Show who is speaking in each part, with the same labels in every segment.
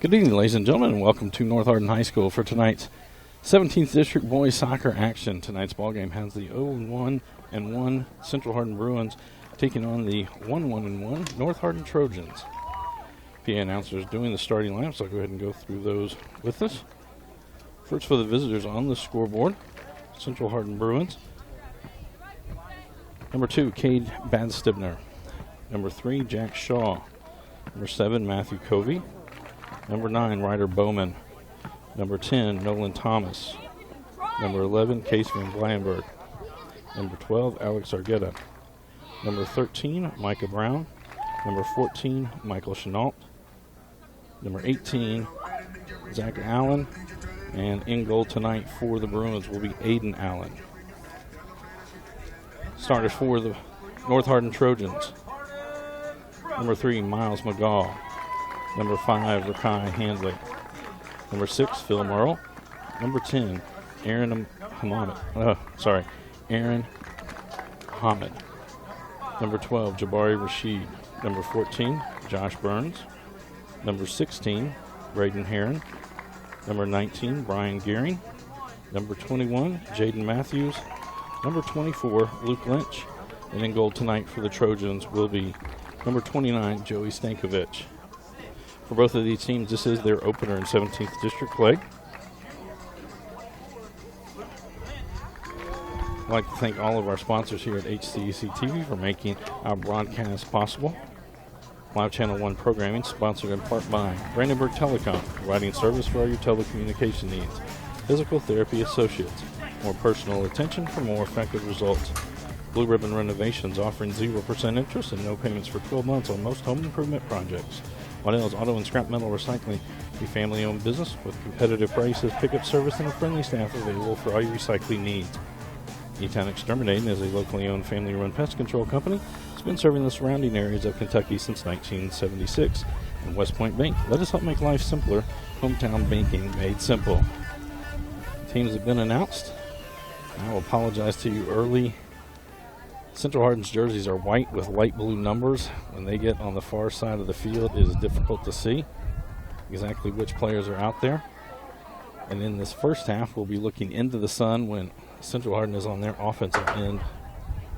Speaker 1: Good evening, ladies and gentlemen, and welcome to North Hardin High School for tonight's 17th District Boys Soccer action. Tonight's ball game has the 0-1 Central Hardin Bruins taking on the 1-1 North Hardin Trojans. PA announcers doing the starting lineup, so I'll go ahead and go through those with us. First for the visitors on the scoreboard, Central Hardin Bruins. Number 2, Cade Badstibner. Number 3, Jack Shaw. Number 7, Matthew Covey. Number 9, Ryder Bowman. Number 10, Nolan Thomas. Number 11, Case Van Blanberg. Number 12, Alex Argueta. Number 13, Micah Brown. Number 14, Michael Chenault. Number 18, Zach Allen. And in goal tonight for the Bruins will be Aiden Allen. Starters for the North Hardin Trojans. Number 3, Miles McGaw. Number 5, Rakai Handley. Number 6, Phil Merle. Number 10, Aaron Hamad. Number 12, Jabari Rashid. Number 14, Josh Burns. Number 16, Braden Heron. Number 19, Brian Gearing. Number 21, Jaden Matthews. Number 24, Luke Lynch. And in goal tonight for the Trojans will be number 29, Joey Stankovic. For both of these teams, this is their opener in 17th District play. I'd like to thank all of our sponsors here at HCEC-TV for making our broadcast possible. Live Channel 1 programming sponsored in part by Brandenburg Telecom, providing service for all your telecommunication needs. Physical Therapy Associates, more personal attention for more effective results. Blue Ribbon Renovations, offering 0% interest and no payments for 12 months on most home improvement projects. Waddell's Auto and Scrap Metal Recycling, a family-owned business with competitive prices, pickup service, and a friendly staff available for all your recycling needs. E-Town Exterminating is a locally owned family-run pest control company. It's been serving the surrounding areas of Kentucky since 1976. And West Point Bank, let us help make life simpler. Hometown banking made simple. Teams have been announced. I will apologize to you early. Central Hardin's jerseys are white with light blue numbers. When they get on the far side of the field, it is difficult to see exactly which players are out there. And in this first half, we'll be looking into the sun when Central Hardin is on their offensive end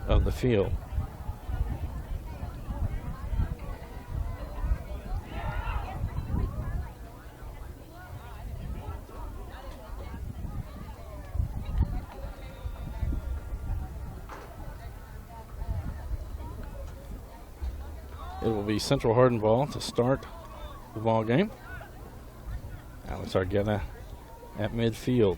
Speaker 1: of the field. It will be Central Hardin ball to start the ball game. Alex Argueta at midfield.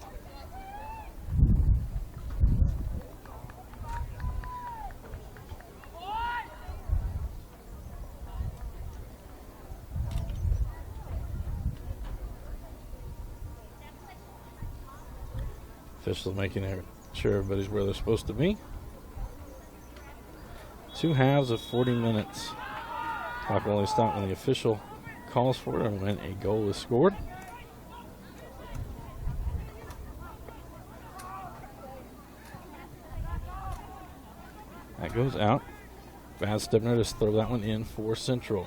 Speaker 1: Officials making sure everybody's where they're supposed to be. 2 halves of 40 minutes. Clock will only stop when the official calls for it and when a goal is scored. That goes out. Badstibner just throw that one in for Central.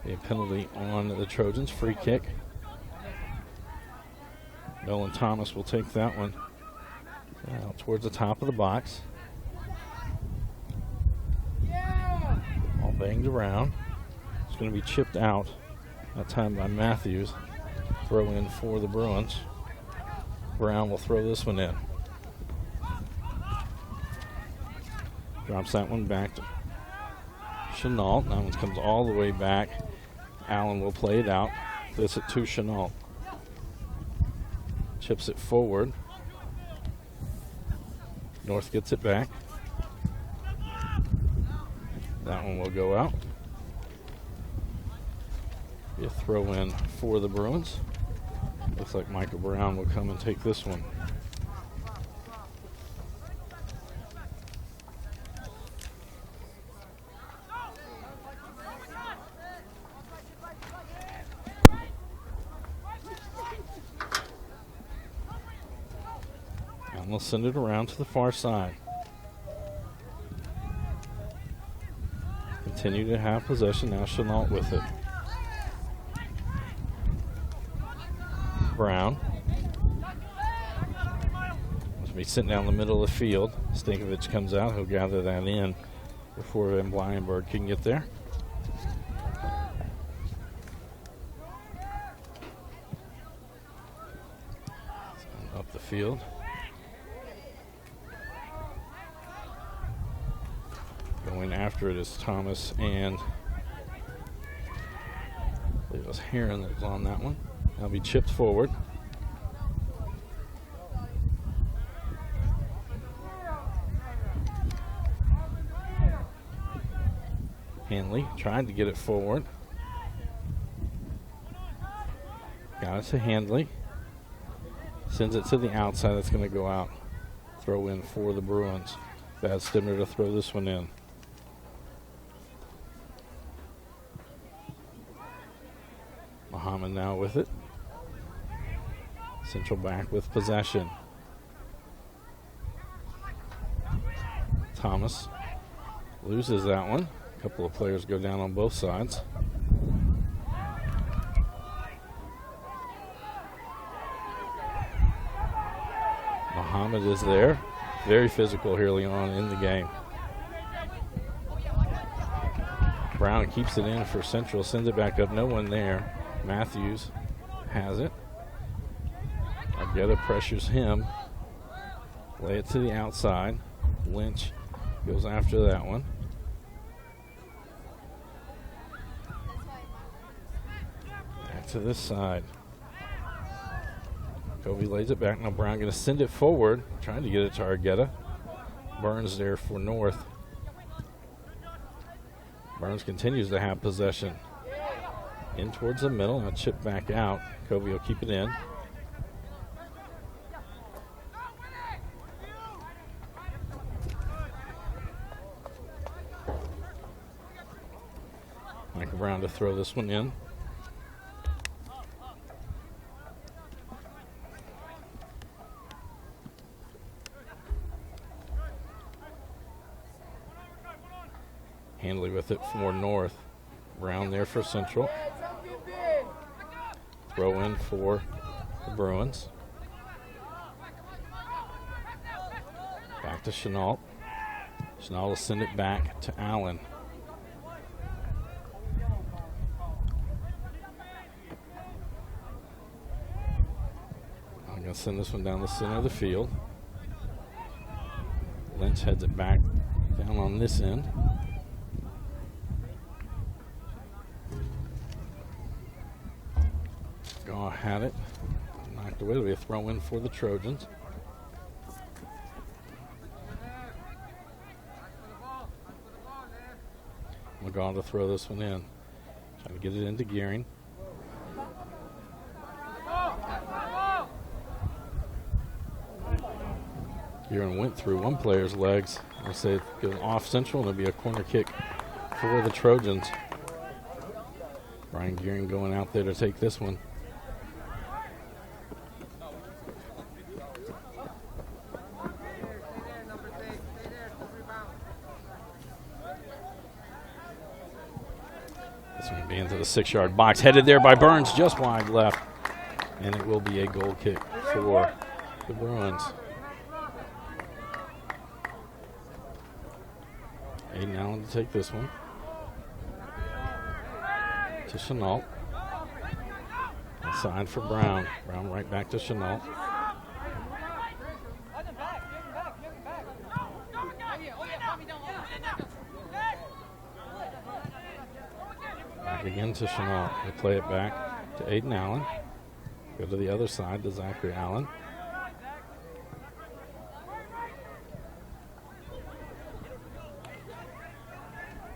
Speaker 1: A penalty on the Trojans. Free kick. Nolan Thomas will take that one out towards the top of the box. All banged around. It's going to be chipped out. That time by Matthews. Throw in for the Bruins. Brown will throw this one in. Drops that one back to Chenault. That one comes all the way back. Allen will play it out. This it to Chenault. Chips it forward. North gets it back. That one will go out. Be a throw in for the Bruins. Looks like Michael Brown will come and take this one. And we'll send it around to the far side. Continue to have possession. Now Chenault with it. Brown. He'll be sitting down the middle of the field. Stankovic comes out. He'll gather that in before Van Blyenberg can get there. Up the field. Going after it is Thomas, and I believe it was Heron that was on that one. That'll be chipped forward. Hanley trying to get it forward. Got it to Handley. Sends it to the outside. It's going to go out. Throw in for the Bruins. Bad Stimner to throw this one in. Muhammad now with it. Central back with possession. Thomas loses that one. A couple of players go down on both sides. Muhammad is there. Very physical early on in the game. Brown keeps it in for Central, sends it back up. No one there. Matthews has it. Argueta pressures him. Lay it to the outside. Lynch goes after that one. Back to this side. Covey lays it back. Now Brown going to send it forward, trying to get it to Argueta. Burns there for North. Burns continues to have possession. In towards the middle. Now chip back out. Covey will keep it in. Michael Brown to throw this one in. Handley with it for North. Brown there for Central. Throw in for the Bruins. Back to Chenault. Chenault will send it back to Allen. I'm going to send this one down the center of the field. Lynch heads it back down on this end. Gaw had it. Knocked away. It'll be a throw in for the Trojans. McGaw to throw this one in. Trying to get it into Gearing. Gearing went through one player's legs. I'll say it goes off Central, and it'll be a corner kick for the Trojans. Brian Gearing going out there to take this one. This one will be into the 6-yard box. Headed there by Burns, just wide left. And it will be a goal kick for the Bruins. Aiden Allen to take this one. To Chenault. Inside for Brown. Brown right back to Chenault. Back again to Chenault. They play it back to Aiden Allen. Go to the other side to Zachary Allen.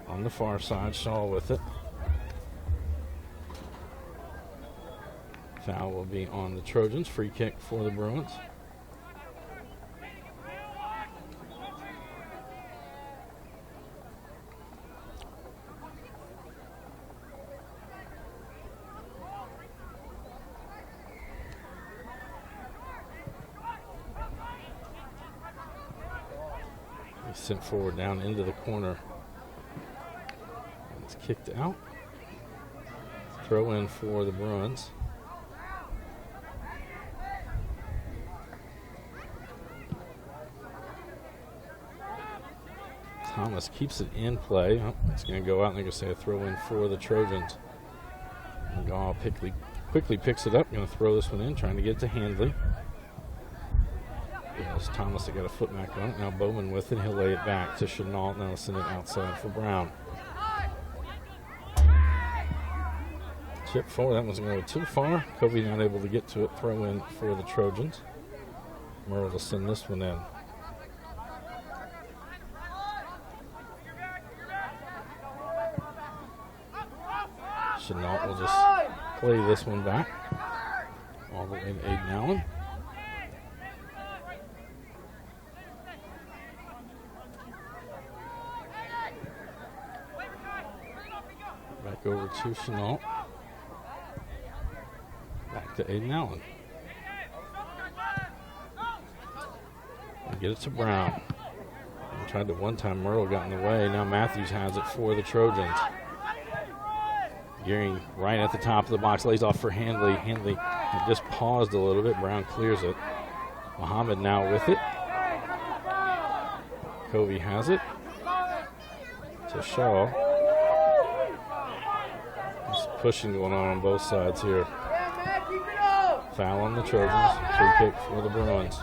Speaker 1: On the far side, Shaw with it. Foul will be on the Trojans. Free kick for the Bruins. He's sent forward down into the corner. It's kicked out. Throw in for the Bruins. Thomas keeps it in play. Oh, it's going to go out and they're going to say a throw in for the Trojans. Gall quickly picks it up. Going to throw this one in, trying to get to Handley. There's Thomas that got a foot back on it. Now Bowman with it. He'll lay it back to Chenault. Now send it outside for Brown. Chip forward. That one's going to go too far. Covey not able to get to it. Throw in for the Trojans. Merle will send this one in. Chenault will just play this one back all the way to Aiden Allen. Back over to Chenault. Back to Aiden Allen. And get it to Brown. And tried to one-time Merle got in the way. Now Matthews has it for the Trojans. Gearing right at the top of the box, lays off for Handley. Handley just paused a little bit. Brown clears it. Muhammad now with it. Covey has it. To Shaw. There's pushing going on both sides here. Foul on the Trojans. Free kick for the Bruins.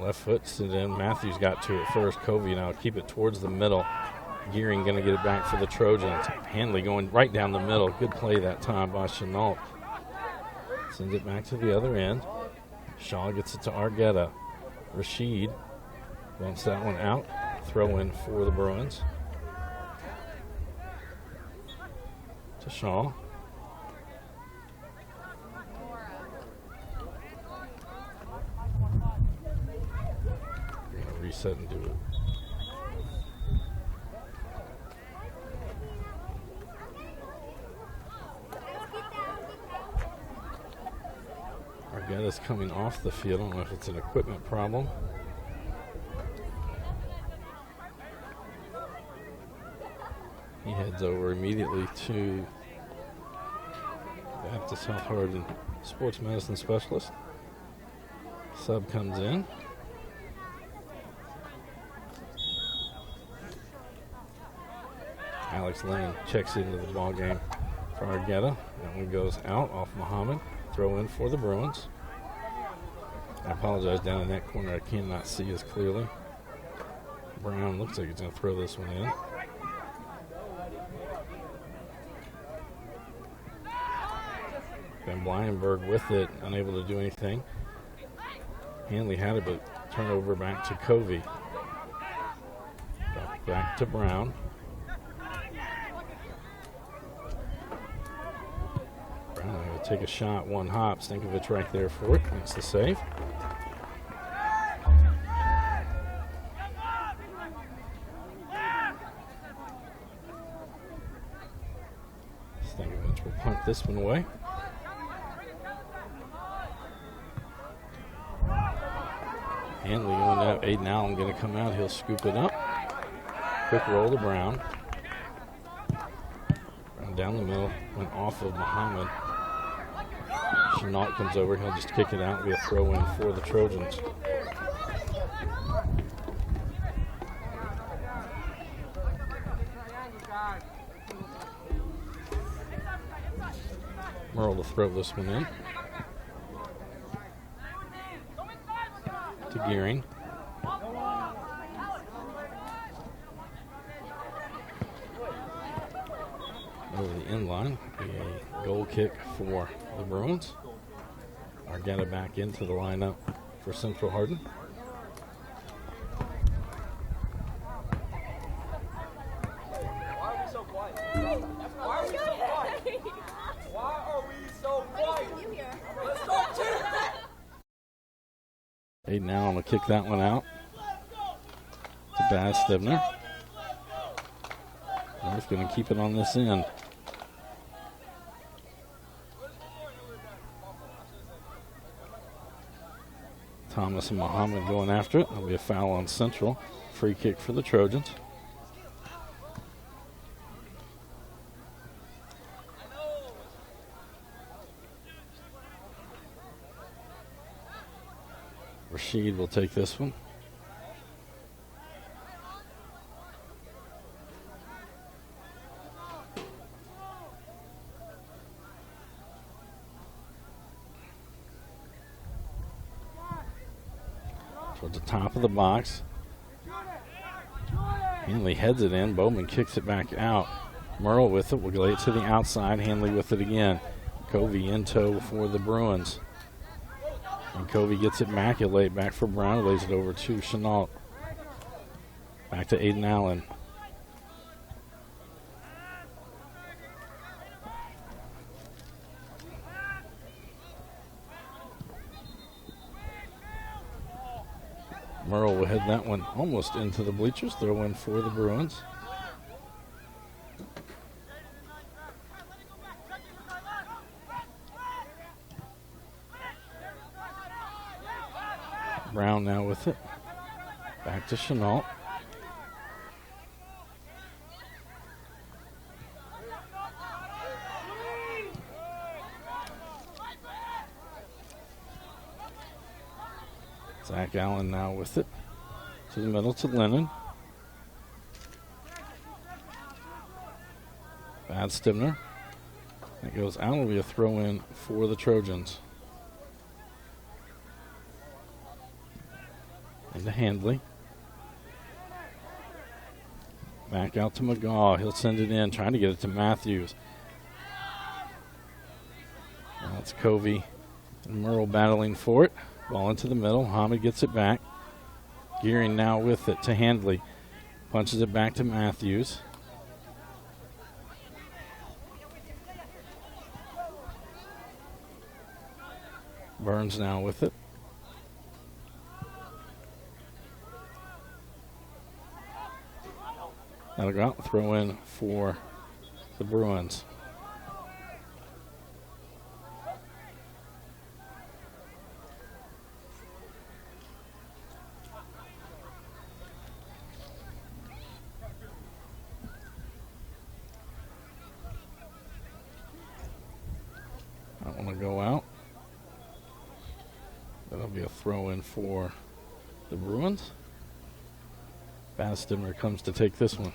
Speaker 1: Left foot, so then Matthews got to it first. Covey now keep it towards the middle. Gearing going to get it back for the Trojans. Handley going right down the middle. Good play that time by Chenault. Sends it back to the other end. Shaw gets it to Argueta. Rashid bumps that one out. Throw in for the Bruins. To Shaw. Reset and do it. Argueta's coming off the field. I don't know if it's an equipment problem. He heads over immediately to Baptist Health Hardin Sports Medicine Specialist. Sub comes in. Alex Lane checks into the ball game for Argueta. That one goes out off Muhammad. Throw in for the Bruins. I apologize, down in that corner I cannot see as clearly. Brown looks like he's going to throw this one in. Van Blyenberg with it, unable to do anything. Handley had it, but turnover back to Covey. Back to Brown. Take a shot, one hop. Stankovic right there for it. Makes the save. Stankovic will punt this one away. Handley going to have Aiden Allen going to come out. He'll scoop it up. Quick roll to Brown. Brown down the middle. Went off of Muhammad. Chenault comes over. He'll just kick it out. It'll be a throw in for the Trojans. Merle to throw this one in. To Gearing. Over the end line. A goal kick for the Bruins. Argueta back into the lineup for Central Hardin.
Speaker 2: Why are we so quiet? Why are we so quiet? Let's start cheering!
Speaker 1: Aiden Allen will kick that one out to Baz Stibner. North going to keep it on this end. Thomas and Muhammad going after it. There'll be a foul on Central. Free kick for the Trojans. Rashid will take this one. Towards the top of the box. Hanley heads it in. Bowman kicks it back out. Merle with it. Will lay it to the outside. Hanley with it again. Covey in tow for the Bruins. And Covey gets it back. He'll lay it back for Brown. Lays it over to Chenault. Back to Aiden Allen. Merle will head that one almost into the bleachers. Throw in for the Bruins. Brown now with it. Back to Chenault. Zach Allen now with it. To the middle to Lennon. Bad Stimner. That goes out. Will be a throw in for the Trojans. Into Handley. Back out to McGaw. He'll send it in, trying to get it to Matthews. Now it's Covey and Merle battling for it. Ball into the middle. Hamid gets it back. Gearing now with it to Handley. Punches it back to Matthews. Burns now with it. That'll go out, throw in for the Bruins. I want to go out. That'll be a throw in for the Bruins. Bastimmer comes to take this one.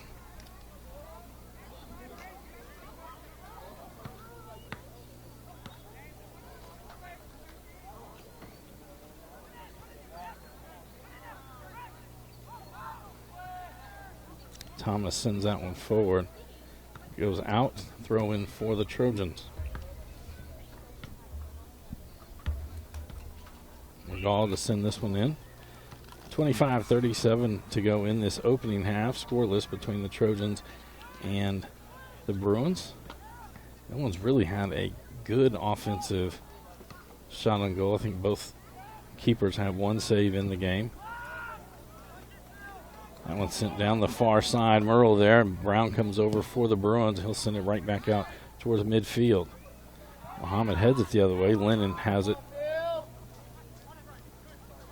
Speaker 1: Thomas sends that one forward. Goes out, throw in for the Trojans. McGaw to send this one in. 25-37 to go in this opening half. Scoreless between the Trojans and the Bruins. No one's really had a good offensive shot on goal. I think both keepers have one save in the game. That one's sent down the far side. Merle there. Brown comes over for the Bruins. He'll send it right back out towards midfield. Muhammad heads it the other way. Lennon has it.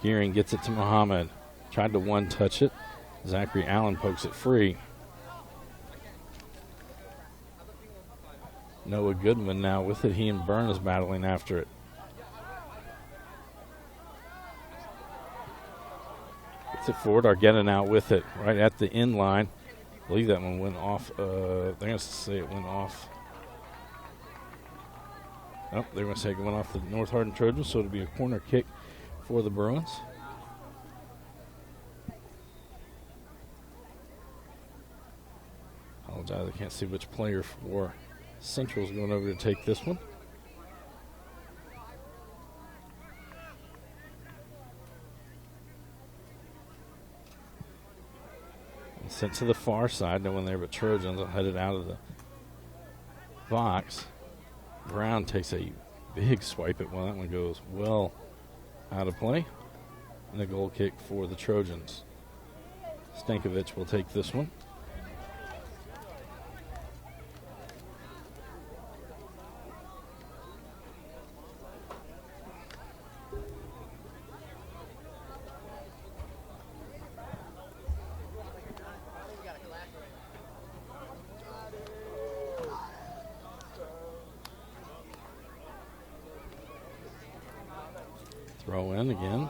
Speaker 1: Gearing gets it to Muhammad. Tried to one-touch it. Zachary Allen pokes it free. Noah Goodman now with it. He and Byrne is battling after it. Gets it forward. Argetta now with it. Right at the end line. I believe that one went off. They're going to say it went off. Oh, they're going to say it went off the North Hardin Trojans, so it'll be a corner kick for the Bruins. Apologize, I can't see which player for Central's going over to take this one. And sent to the far side, no one there but Trojans. Will head it out of the box. Brown takes a big swipe at one. That one goes well out of play. And a goal kick for the Trojans. Stankovic will take this one. Throw in again.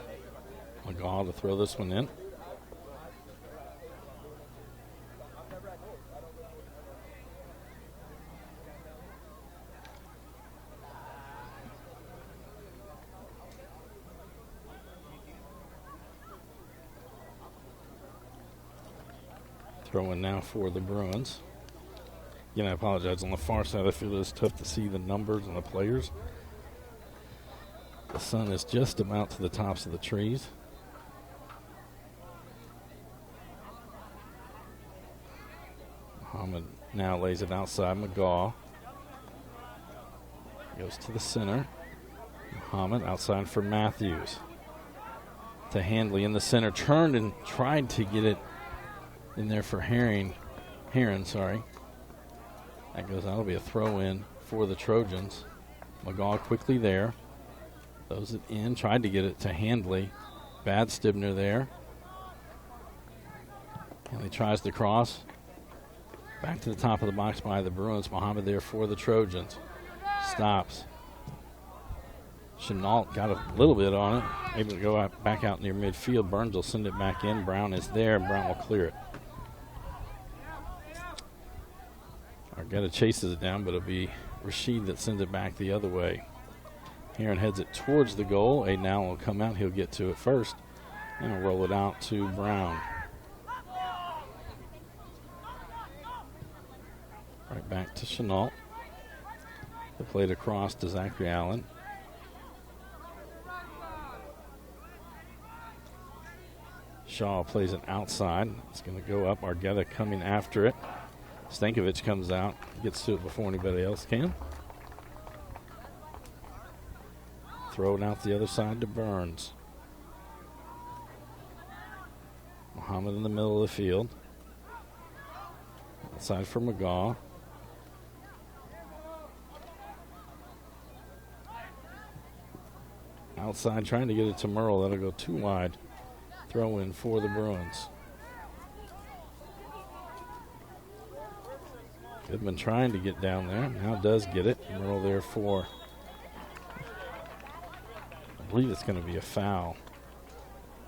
Speaker 1: McGaw to throw this one in. Throw in now for the Bruins. Again, I apologize. On the far side of the field, it's tough to see the numbers and the players. The sun is just about to the tops of the trees. Muhammad now lays it outside. McGaw goes to the center. Muhammad outside for Matthews. To Handley in the center. Turned and tried to get it in there for Heron. That goes out. It'll be a throw in for the Trojans. McGaw quickly there. Throws it in. Tried to get it to Handley. Bad Stibner there. Handley tries to cross. Back to the top of the box by the Bruins. Muhammad there for the Trojans. Stops. Chenault got a little bit on it. Able to go back out near midfield. Burns will send it back in. Brown is there, and Brown will clear it. Argetta chases it down, but it'll be Rashid that sends it back the other way. Heron heads it towards the goal. Aiden Allen will come out. He'll get to it first. And he'll roll it out to Brown. Right back to Chenault. They played across to Zachary Allen. Shaw plays it outside. It's going to go up. Argetta coming after it. Stankovic comes out, gets to it before anybody else can. Throw it out the other side to Burns. Muhammad in the middle of the field. Outside for McGaw. Outside trying to get it to Merle. That'll go too wide. Throw in for the Bruins. Goodman trying to get down there. Now does get it. Merle there for, I believe it's going to be a foul.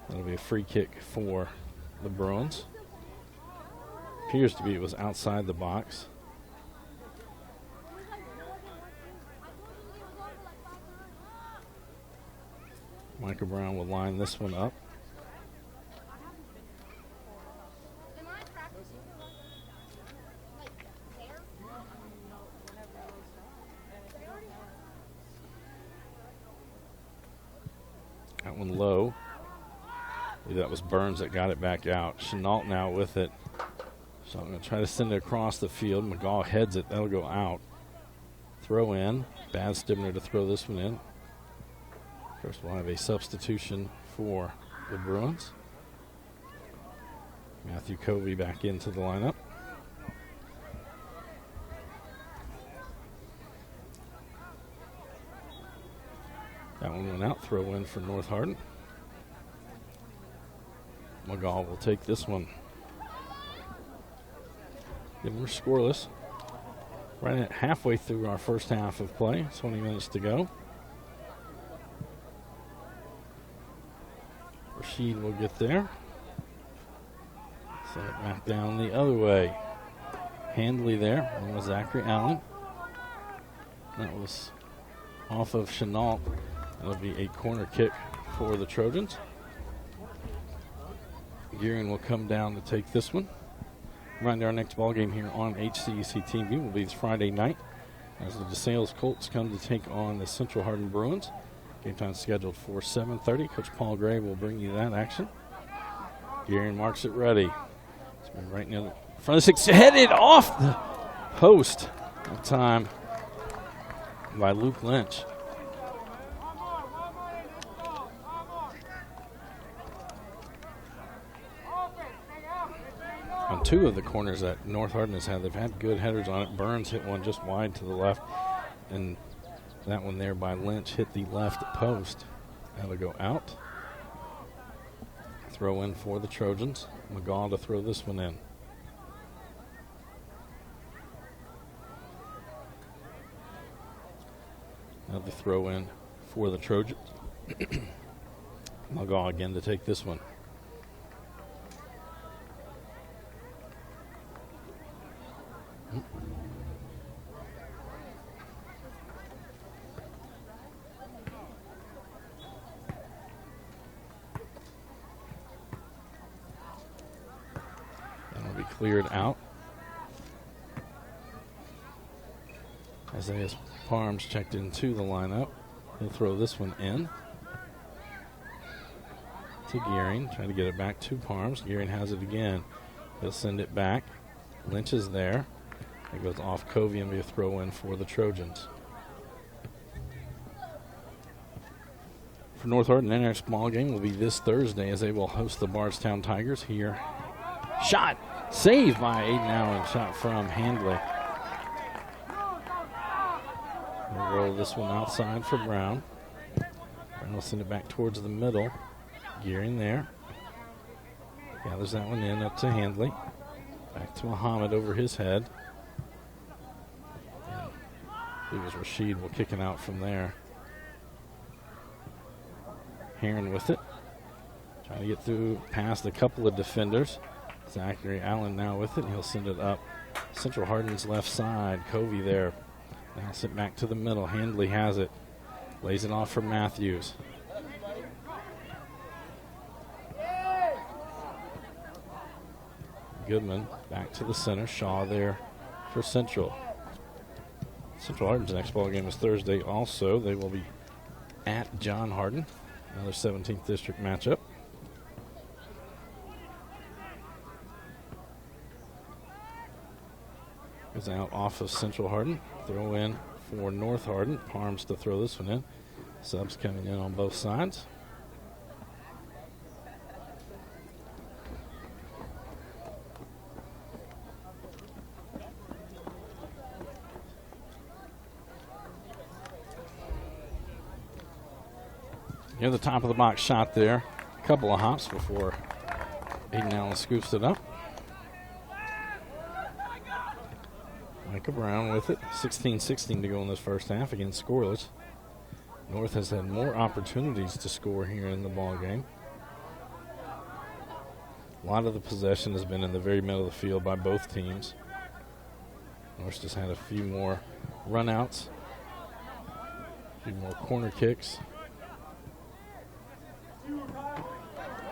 Speaker 1: That'll be a free kick for the Bruins. Appears to be it was outside the box. Michael Brown will line this one up. That one low. That was Burns that got it back out. Chenault now with it. So I'm going to try to send it across the field. McGaw heads it. That'll go out. Throw in. Bad Stibner to throw this one in. First we'll have a substitution for the Bruins. Matthew Covey back into the lineup. That one went out. Throw in for North Hardin. McGaw will take this one. Then we're scoreless. Right at halfway through our first half of play. 20 minutes to go. Rashid will get there. Set it back down the other way. Handley there. That was Zachary Allen. That was off of Chenault. That'll be a corner kick for the Trojans. Gearing will come down to take this one. Reminder, our next ball game here on HCEC-TV will be this Friday night as the DeSales Colts come to take on the Central Hardin Bruins. Game time scheduled for 7:30. Coach Paul Gray will bring you that action. Gearing marks it ready. It's been right near the front of the six. Headed off the post. That time by Luke Lynch. On two of the corners that North Hardin has had, they've had good headers on it. Burns hit one just wide to the left, and that one there by Lynch hit the left post. That'll go out. Throw in for the Trojans. McGaw to throw this one in. Now the throw in for the Trojans. They'll go again to take this one. That'll be cleared out. Isaiah Parms checked into the lineup. He'll throw this one in to Gearing. Trying to get it back to Parms. Gearing has it again. He'll send it back. Lynch is there. It goes off Covey and be a throw in for the Trojans. For North Hardin, their next ball game will be this Thursday as they will host the Bardstown Tigers here. Shot saved by Aiden Allen. Shot from Handley. We'll roll this one outside for Brown. Brown will send it back towards the middle. Gearing there. Gathers that one in up to Handley. Back to Muhammad over his head. I believe it was Rashid will kick it out from there. Heron with it. Trying to get through past a couple of defenders. Zachary Allen now with it. He'll send it up Central Hardin's left side. Covey there. Now sent back to the middle. Handley has it. Lays it off for Matthews. Goodman back to the center. Shaw there for Central. Central Hardin's next ball game is Thursday also. They will be at John Hardin. Another 17th district matchup. Goes out off of Central Hardin. Throw in for North Hardin. Parms to throw this one in. Subs coming in on both sides. Near the top of the box shot there. A couple of hops before Aiden Allen scoops it up. Micah Brown with it. 16-16 to go in this first half. Again, scoreless. North has had more opportunities to score here in the ball game. A lot of the possession has been in the very middle of the field by both teams. North just had a few more runouts, a few more corner kicks.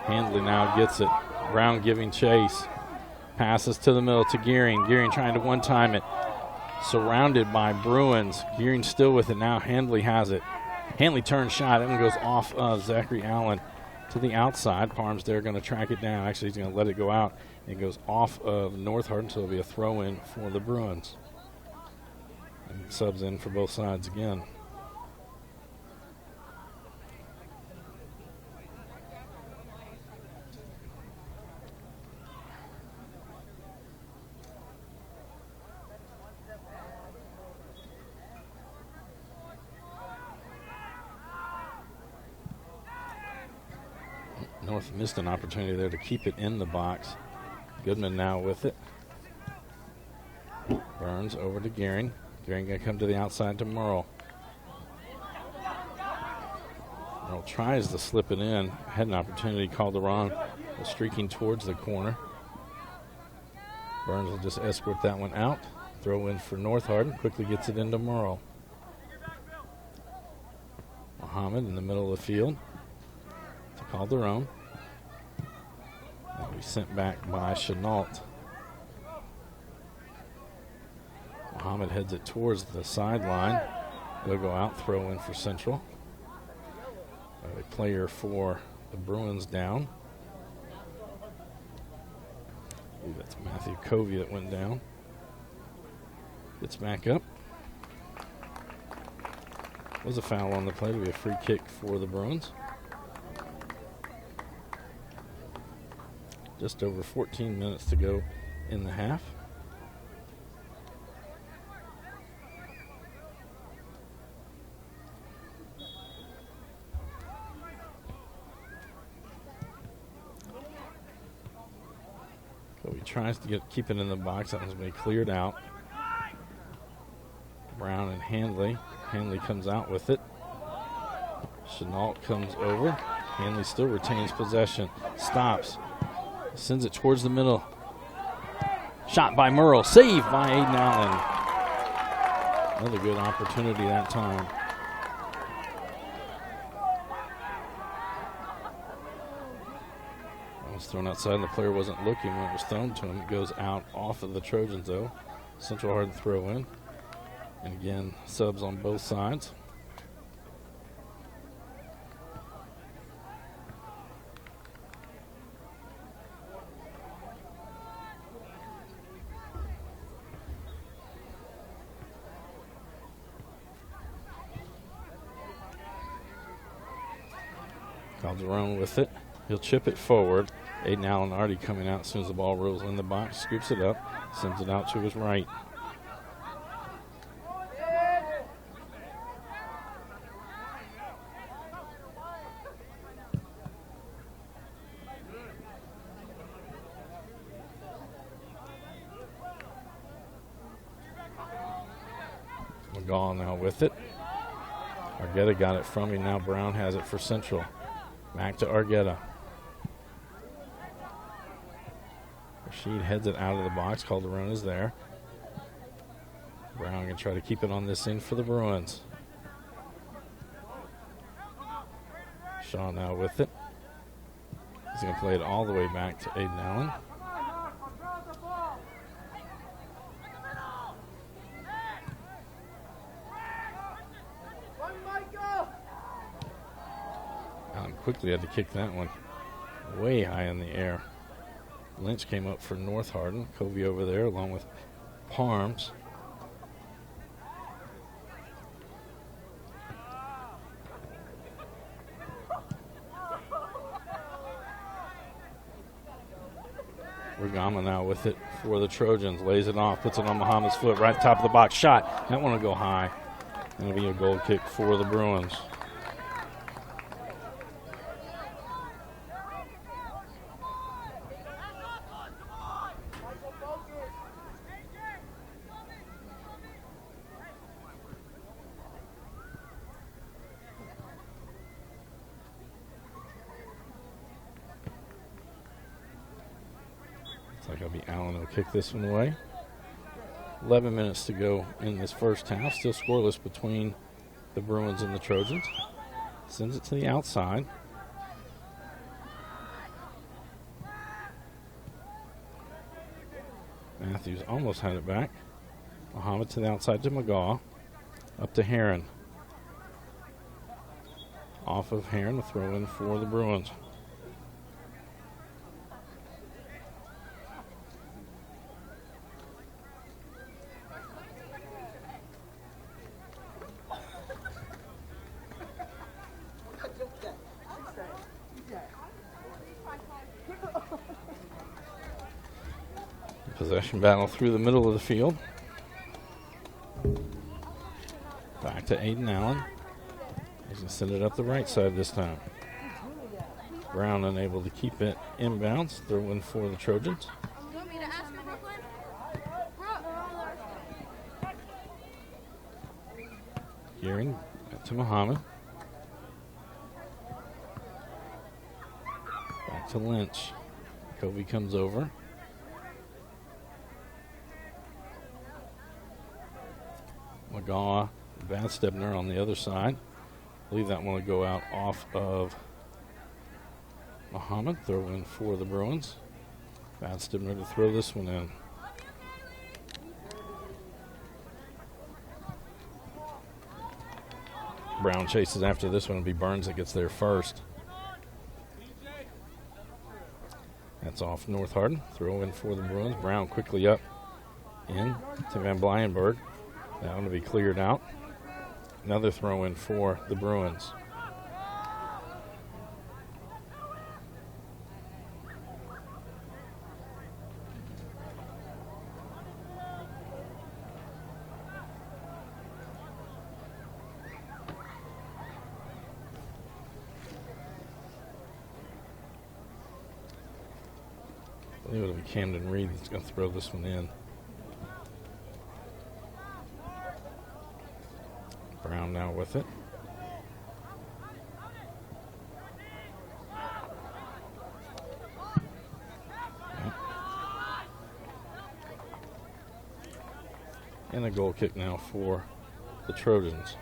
Speaker 1: Handley now gets it. Brown giving chase. Passes to the middle to Gearing. Gearing trying to one-time it. Surrounded by Bruins. Gearing still with it now. Handley has it. Handley turns shot. That one goes off of Zachary Allen to the outside. Parms there going to track it down. Actually, he's going to let it go out. It goes off of North Hardin, so it'll be a throw-in for the Bruins. And subs in for both sides again. North missed an opportunity there to keep it in the box. Goodman now with it. Burns over to Gearing. Gearing going to come to the outside to Merle. Merle tries to slip it in. Had an opportunity. Calderon was streaking towards the corner. Burns will just escort that one out. Throw in for North Hardin. Quickly gets it into Merle. Muhammad in the middle of the field to Calderon. That'll be sent back by Chenault. Muhammad heads it towards the sideline. They'll go out, throw in for Central. A player for the Bruins down. I believe that's Matthew Covey that went down. Gets back up. Was a foul on the play. It'll be a free kick for the Bruins. Just over 14 minutes to go in the half. Kobe tries to keep it in the box. That one's going to be cleared out. Brown and Handley. Handley comes out with it. Chenault comes over. Hanley still retains possession. Stops. Sends it towards the middle. Shot by Merle. Saved by Aiden Allen. Another good opportunity that time. It was thrown outside and the player wasn't looking when it was thrown to him. It goes out off of the Trojans though. Central hard to throw in. And again, subs on both sides. Calderon with it. He'll chip it forward. Aiden Allen already coming out as soon as the ball rolls in the box. Scoops it up. Sends it out to his right. McGaw now with it. Argetta got it from him. Now Brown has it for Central. Back to Argetta. Rashid heads it out of the box. Calderon is there. Brown going to try to keep it on this end for the Bruins. Shaw now with it. He's going to play it all the way back to Aiden Allen. Allen quickly had to kick that one way high in the air. Lynch came up for North Hardin. Covey over there along with Parms. Regama now with it for the Trojans. Lays it off, puts it on Muhammad's foot, right top of the box. Shot. That one will go high. It'll be a goal kick for the Bruins. Looks like it'll be Allen who'll kick this one away. 11 minutes to go in this first half. Still scoreless between the Bruins and the Trojans. Sends it to the outside. Matthews almost had it back. Muhammad to the outside to McGaw. Up to Heron. Off of Heron, the throw in for the Bruins. Possession battle through the middle of the field. Back to Aiden Allen. He's going to send it up the right side this time. Brown unable to keep it inbounds. Throw in for the Trojans.
Speaker 3: You want me to ask him, Brooklyn?
Speaker 1: Gearing to Muhammad. Back to Lynch. Covey comes over. McGaw, Van Stebner on the other side. I believe that one will go out off of Muhammad. Throw in for the Bruins. Van Stebner to throw this one in. Brown chases after this one. It'll be Burns that gets there first. That's off North Hardin. Throw in for the Bruins. Brown quickly up in to Van Blyenberg. That one to be cleared out. Another throw in for the Bruins. I believe it'll be Camden Reed that's going to throw this one in. Brown now with it. And a goal kick now for the Trojans.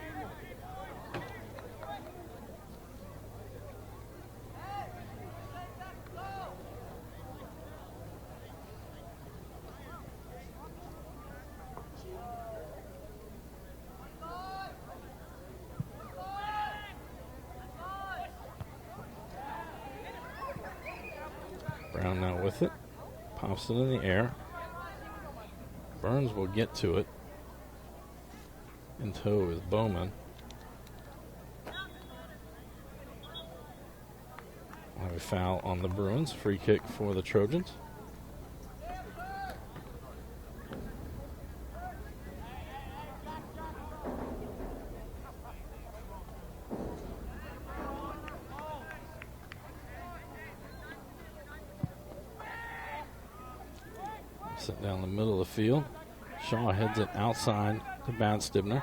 Speaker 1: Brown now with it. Pops it in the air. Burns will get to it. In tow is Bowman. We'll have a foul on the Bruins. Free kick for the Trojans. Sit down the middle of the field. Shaw heads it outside to Bad Stibner.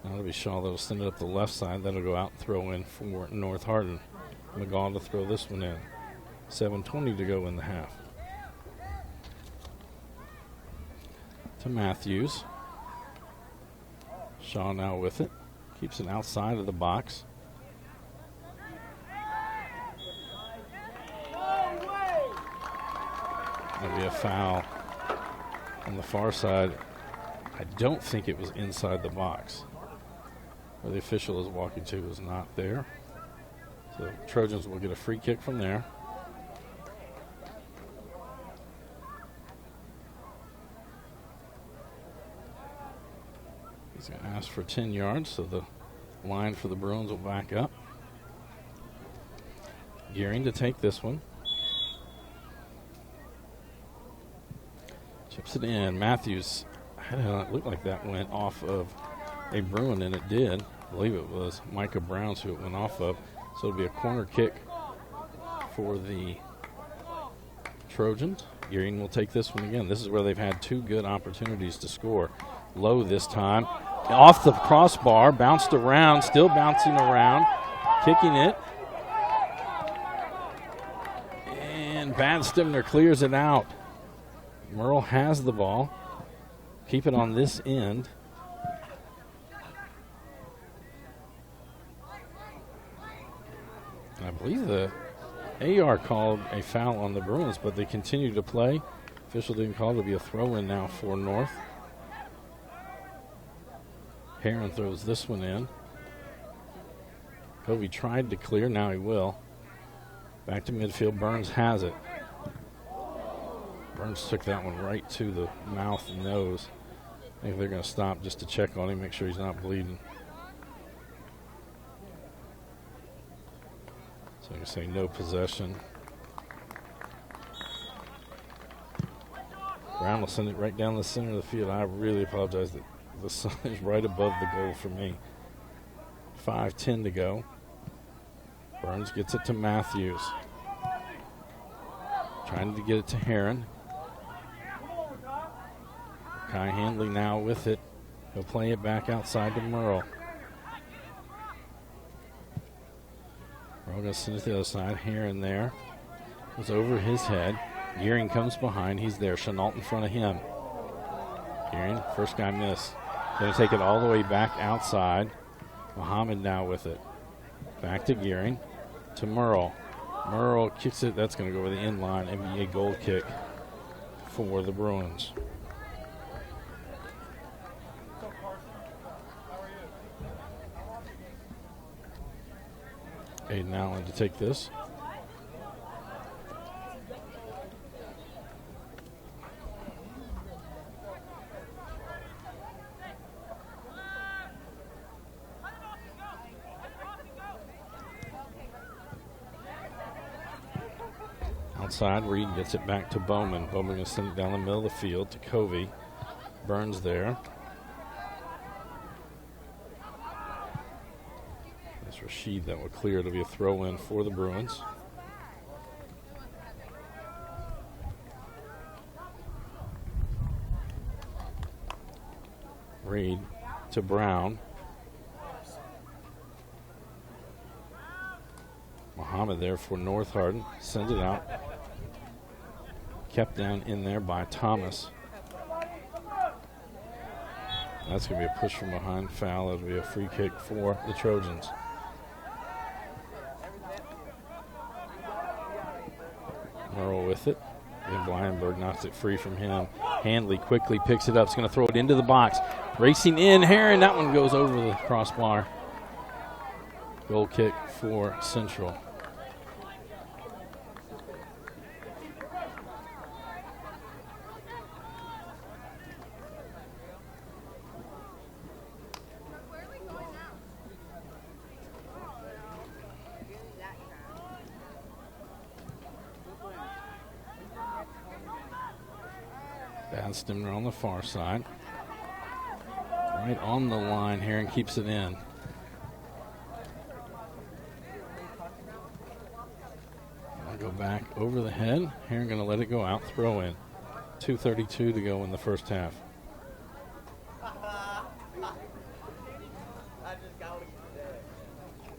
Speaker 1: That'll be Shaw that'll send it up the left side. That'll go out and throw in for North Hardin. McGaw to throw this one in. 7:20 to go in the half. To Matthews. Shaw now with it. Keeps it outside of the box. There'll be a foul on the far side. I don't think it was inside the box. Where the official is walking to is not there. So Trojans will get a free kick from there. He's going to ask for 10 yards, so the line for the Bruins will back up. Gearing to take this one. Chips it in. Matthews, it looked like that went off of a Bruin, and it did. I believe it was Micah Brown's who it went off of. So it'll be a corner kick for the Trojans. Gearing will take this one again. This is where they've had two good opportunities to score. Low this time. Off the crossbar, bounced around, still bouncing around, kicking it. And Bad Stibner clears it out. Merle has the ball. Keep it on this end. I believe the AR called a foul on the Bruins, but they continue to play. Official didn't call. It'll be a throw-in now for North. Heron throws this one in. Covey tried to clear. Now he will. Back to midfield. Burns has it. Burns took that one right to the mouth and nose. I think they're going to stop just to check on him, make sure he's not bleeding. So you say no possession. Brown will send it right down the center of the field. I really apologize that the sun is right above the goal for me. 5:10 to go. Burns gets it to Matthews. Trying to get it to Heron. Kai Handley now with it. He'll play it back outside to Merle. Merle going to send it to the other side. Heron there. Goes over his head. Gearing comes behind. He's there. Chenault in front of him. Gearing, first guy missed. Going to take it all the way back outside. Muhammad now with it. Back to Gearing. To Merle. Merle kicks it. That's going to go over the end line. NBA goal kick for the Bruins. Aiden Allen to take this. Outside, Reed gets it back to Bowman. Bowman going to send it down the middle of the field to Covey. Burns there. That's Rashid that will clear. It'll be a throw-in for the Bruins. Reed to Brown. Muhammad there for North Hardin. Sends it out. kept down in there by Thomas. That's going to be a push from behind foul. It'll be a free kick for the Trojans. Merle with it. And Blyenberg knocks it free from him. Handley quickly picks it up. He's going to throw it into the box. Racing in, Heron. That one goes over the crossbar. Goal kick for Central. Stimmer on the far side. Right on the line. Heron keeps it in. I'll go back over the head. Heron going to let it go out. Throw in. 2:32 to go in the first half.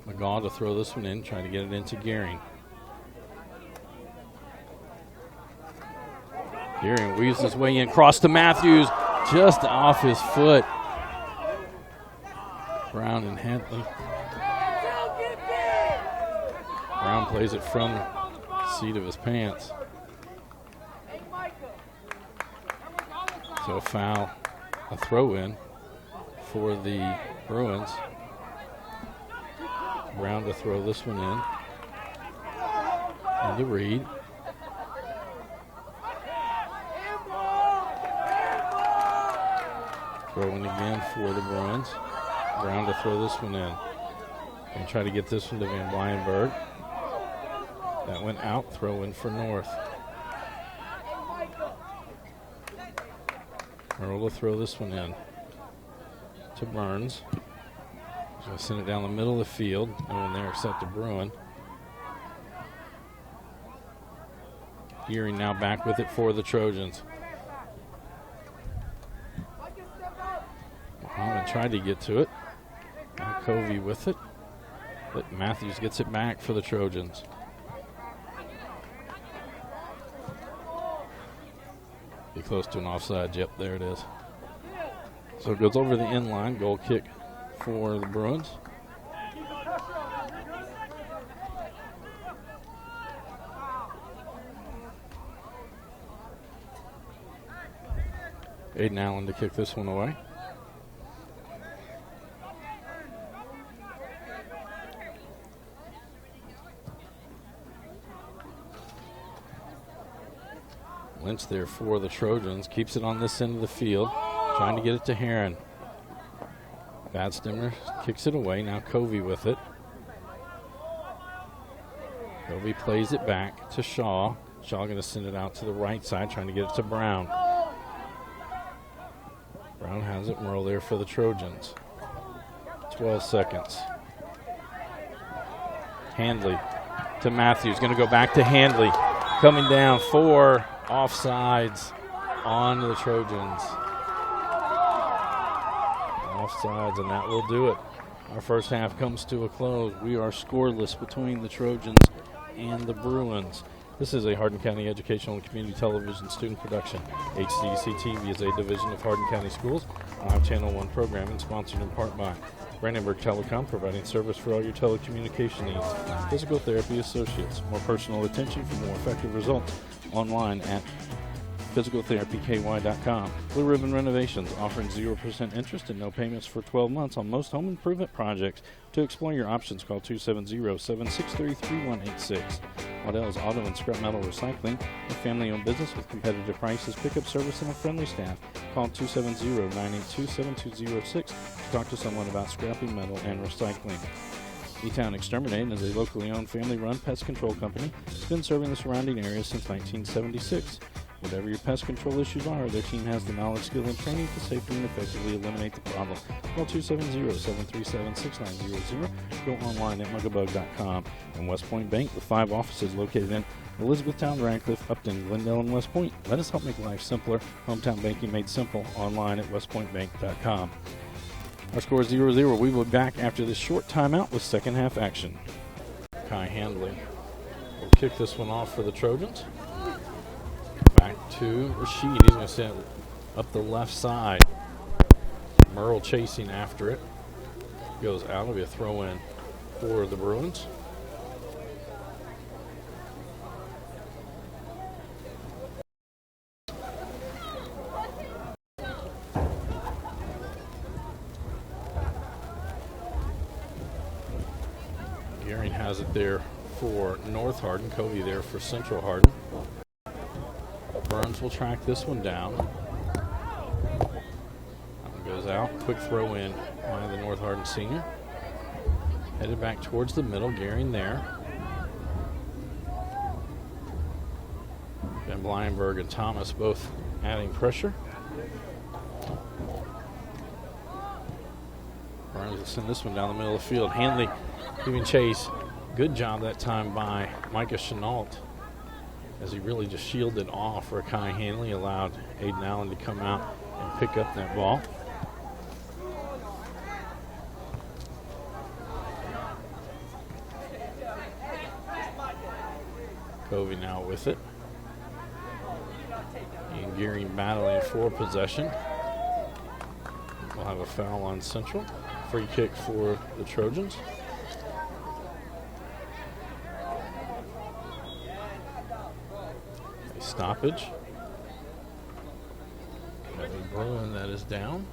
Speaker 1: McGaw to throw this one in. Trying to get it into Gearing. Gearing weaves his way in, cross to Matthews, just off his foot. Brown and Hadley. Brown plays it from the seat of his pants. So a foul, a throw in for the Bruins. Brown to throw this one in. And to Reed. Throwing again for the Bruins. Brown to throw this one in. And try to get this one to Van Blyenberg. That went out. Throw in for North. Earl will throw this one in to Burns. He's going to send it down the middle of the field. No one there except the Bruin. Gearing now back with it for the Trojans. Muhammad tried to get to it. Now Covey with it. But Matthews gets it back for the Trojans. Be close to an offside. Yep, there it is. So it goes over the end line. Goal kick for the Bruins. Aiden Allen to kick this one away. Lynch there for the Trojans. Keeps it on this end of the field. Trying to get it to Heron. Bad Stimmer kicks it away. Now Covey with it. Covey plays it back to Shaw. Shaw going to send it out to the right side. Trying to get it to Brown. Brown has it. Merle there for the Trojans. 12 seconds. Handley to Matthews. Going to go back to Handley. Coming down for offsides on the Trojans. Offsides, and that will do it. Our first half comes to a close. We are scoreless between the Trojans and the Bruins. This is a Hardin County Educational and Community Television student production. HCEC-TV is a division of Hardin County Schools. Live Channel 1 programming sponsored in part by Brandenburg Telecom, providing service for all your telecommunication needs. Physical Therapy Associates, more personal attention for more effective results. Online at physicaltherapyky.com. Blue Ribbon Renovations, offering 0% interest and no payments for 12 months on most home improvement projects. To explore your options, call 270-763-3186. Waddell's Auto and Scrap Metal Recycling, a family-owned business with competitive prices, pickup service, and a friendly staff. Call 270-982-7206 to talk to someone about scrapping metal and recycling. E-Town Exterminating is a locally owned, family-run pest control company. It's been serving the surrounding area since 1976. Whatever your pest control issues are, their team has the knowledge, skill, and training to safely and effectively eliminate the problem. Call 270-737-6900. Go online at mugabug.com. And West Point Bank, with 5 offices located in Elizabethtown, Radcliffe, Upton, Glendale, and West Point. Let us help make life simpler. Hometown banking made simple. Online at westpointbank.com. Our score is 0-0. We will be back after this short timeout with second half action. Kai Handley will kick this one off for the Trojans. to Rashid. He's going to send it up the left side. Merle chasing after it. Goes out. It'll be a throw in for the Bruins. Gearing has it there for North Hardin. Covey there for Central Hardin. Burns will track this one down. That one goes out. Quick throw in by the North Hardin senior. Headed back towards the middle. Gearing there. Van Blyenberg and Thomas both adding pressure. Burns will send this one down the middle of the field. Hanley giving chase. Good job that time by Micah Chenault, as he really just shielded off for Kai Hanley, allowed Aiden Allen to come out and pick up that ball. Covey now with it. And Gearing battling for possession. We'll have a foul on Central. Free kick for the Trojans. A stoppage. Got a Bruin that is down.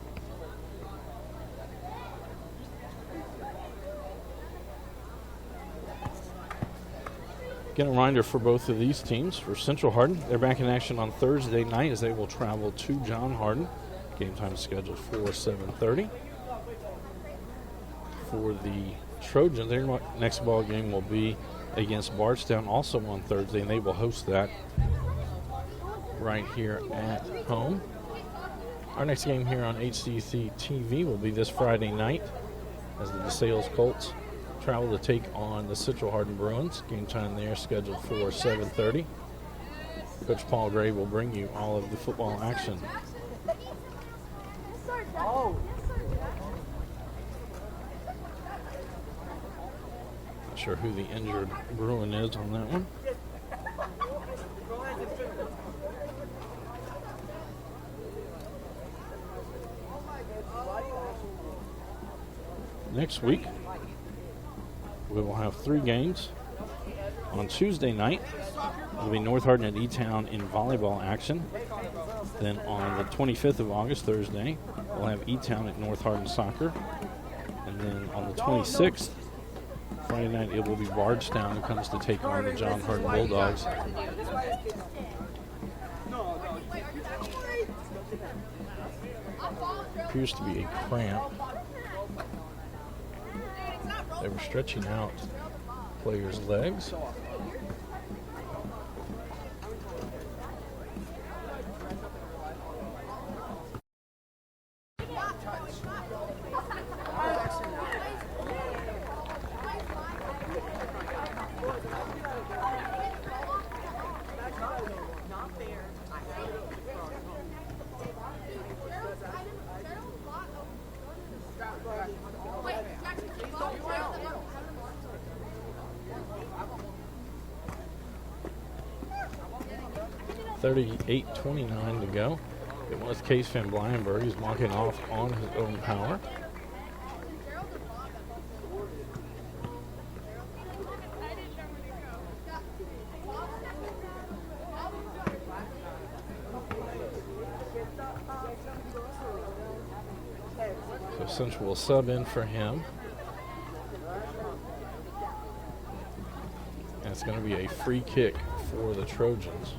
Speaker 1: Again, a reminder for both of these teams. For Central Hardin, they're back in action on Thursday night as they will travel to John Hardin. Game time is scheduled for 7:30. For the Trojans, their next ball game will be against Bardstown, also on Thursday, and they will host that right here at home. Our next game here on HCEC-TV will be this Friday night as the DeSales Colts travel to take on the Central Hardin Bruins. Game time there scheduled for 7:30. Coach Paul Gray will bring you all of the football action. Not sure who the injured Bruin is on that one. Next week, we will have 3 games. On Tuesday night, it will be North Hardin at E-Town in volleyball action. Then on the 25th of August, Thursday, we'll have E-Town at North Hardin soccer. And then on the 26th, Friday night, it will be Bardstown who comes to take on the John Hardin Bulldogs. Appears to be a cramp. They were stretching out players' legs. .38:29 to go. It was Case Van Blyenberg. He's walking off on his own power. So Central will sub in for him. And it's going to be a free kick for the Trojans.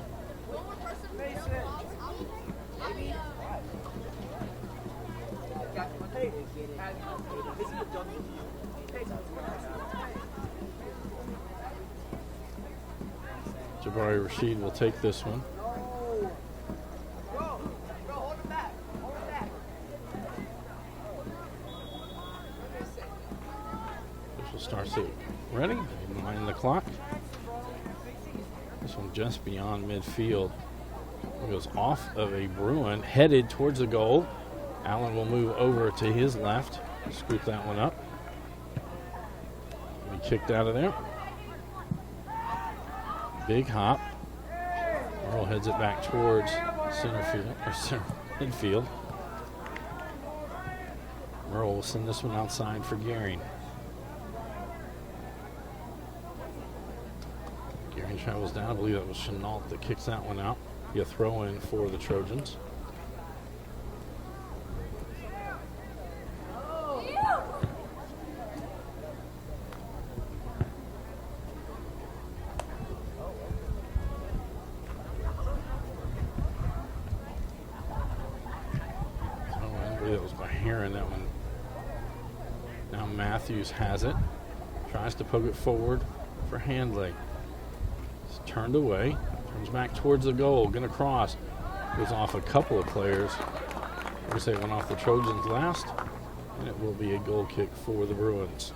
Speaker 1: Jabari Rashid will take this one. Official starts it ready. Mind the clock. This one just beyond midfield. It goes off of a Bruin, headed towards the goal. Allen will move over to his left, scoop that one up. Be kicked out of there. Big hop. Merle heads it back towards center field, or center midfield. Merle will send this one outside for Gehring. Gehring travels down. I believe that was Chenault that kicks that one out. Be a throw in for the Trojans. That was by Heron, that one. Now Matthews has it. Tries to poke it forward for Handley. It's turned away. Turns back towards the goal. Gonna cross. Goes off a couple of players. I say it went off the Trojans last. And it will be a goal kick for the Bruins.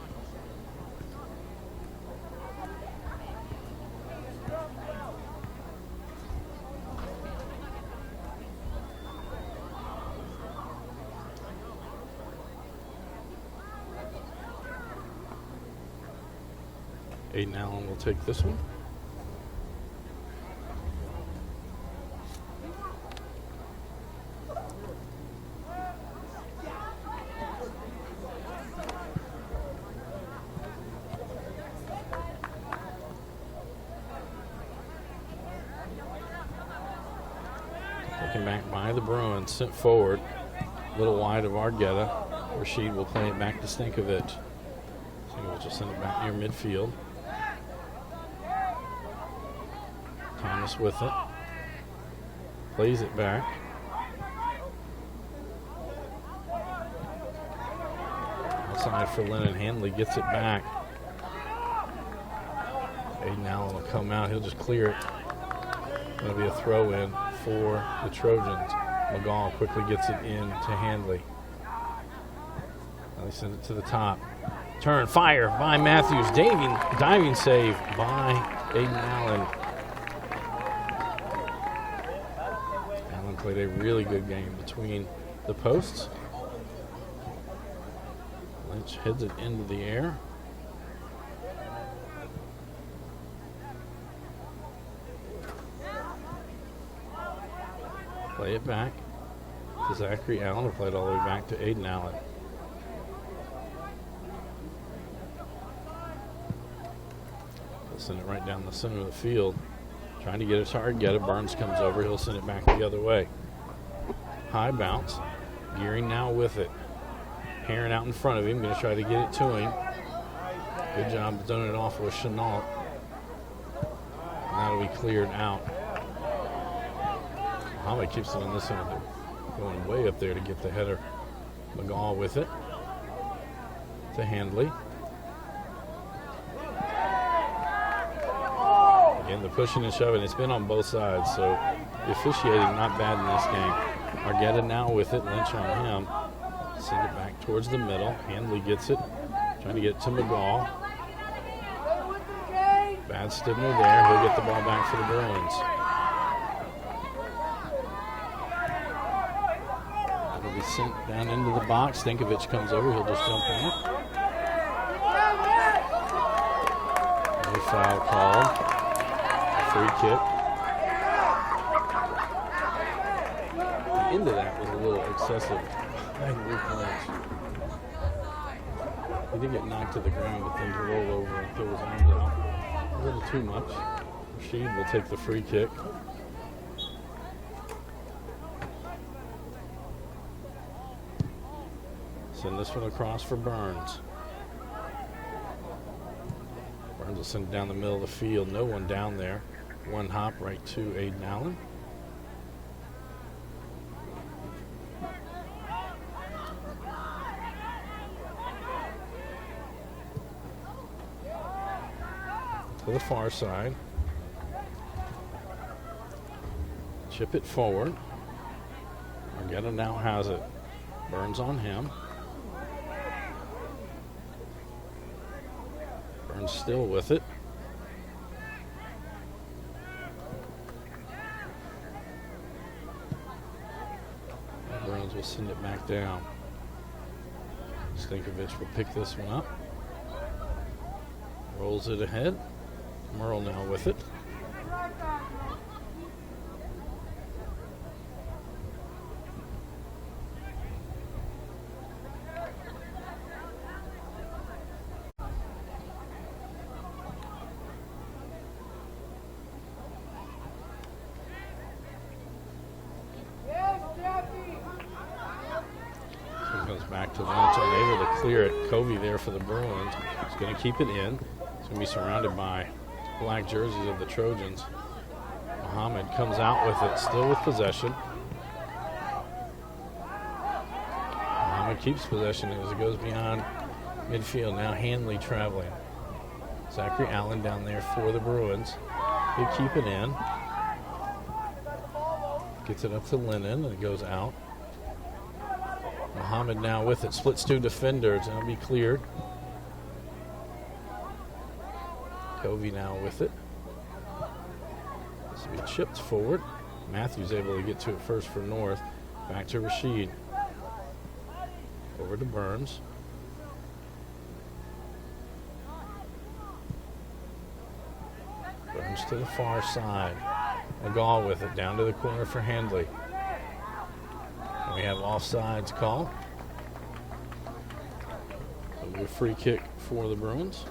Speaker 1: Aiden Allen will take this one. Taken back by the Bruins, sent forward, a little wide of Argueta. Rashid will play it back to Stankovic. Stankovic will send it back near midfield. Thomas with it. Plays it back. Outside for Lennon. Handley gets it back. Aiden Allen will come out. He'll just clear it. That'll be a throw in for the Trojans. McGaw quickly gets it in to Handley. Now they send it to the top. Turn, fire by Matthews. Diving save by Aiden Allen. Allen played a really good game between the posts. Lynch heads it into the air. Play it back to Zachary Allen, who played all the way back to Aiden Allen. They'll send it right down the center of the field. Trying to get it to Argueta. Burns comes over. He'll send it back the other way. High bounce. Gehring now with it. Heron out in front of him. Going to try to get it to him. Good job throwing it off with Chenault. And that'll be cleared out. Muhammad keeps it on this end. Going way up there to get the header. McGaw with it. To Handley. Again, the pushing and shoving. It's been on both sides, so the officiating not bad in this game. Argueta now with it. Lynch on him. Send it back towards the middle. Handley gets it. Trying to get it to McGaw. Bad Stibner there. He'll get the ball back for the Bruins. It'll be sent down into the box. Stankovic comes over. He'll just jump on it. No foul called. Free kick. The end of that was a little excessive. He did get knocked to the ground, but then to roll over and throw his arms out. A little too much. Rashid will take the free kick. Send this one across for Burns. Burns will send it down the middle of the field. No one down there. One hop right to Aiden Allen. To the far side. Chip it forward. Argueta now has it. Burns on him. Burns still with it. Burns will send it back down. Stankovic will pick this one up. Rolls it ahead. Merle now with it. Back to Linton, able to clear it. Covey there for the Bruins. He's going to keep it in. He's going to be surrounded by black jerseys of the Trojans. Muhammad comes out with it, still with possession. Muhammad keeps possession as it goes beyond midfield. Now Hanley traveling. Zachary Allen down there for the Bruins. He'll keep it in. Gets it up to Lennon, and it goes out. Muhammad now with it. Splits two defenders, and it'll be cleared. Covey now with it. This will be chipped forward. Matthews able to get to it first for North. Back to Rashid. Over to Burns. Burns to the far side. McGaw with it. Down to the corner for Handley. And we have offsides call. It'll be a free kick for the Bruins.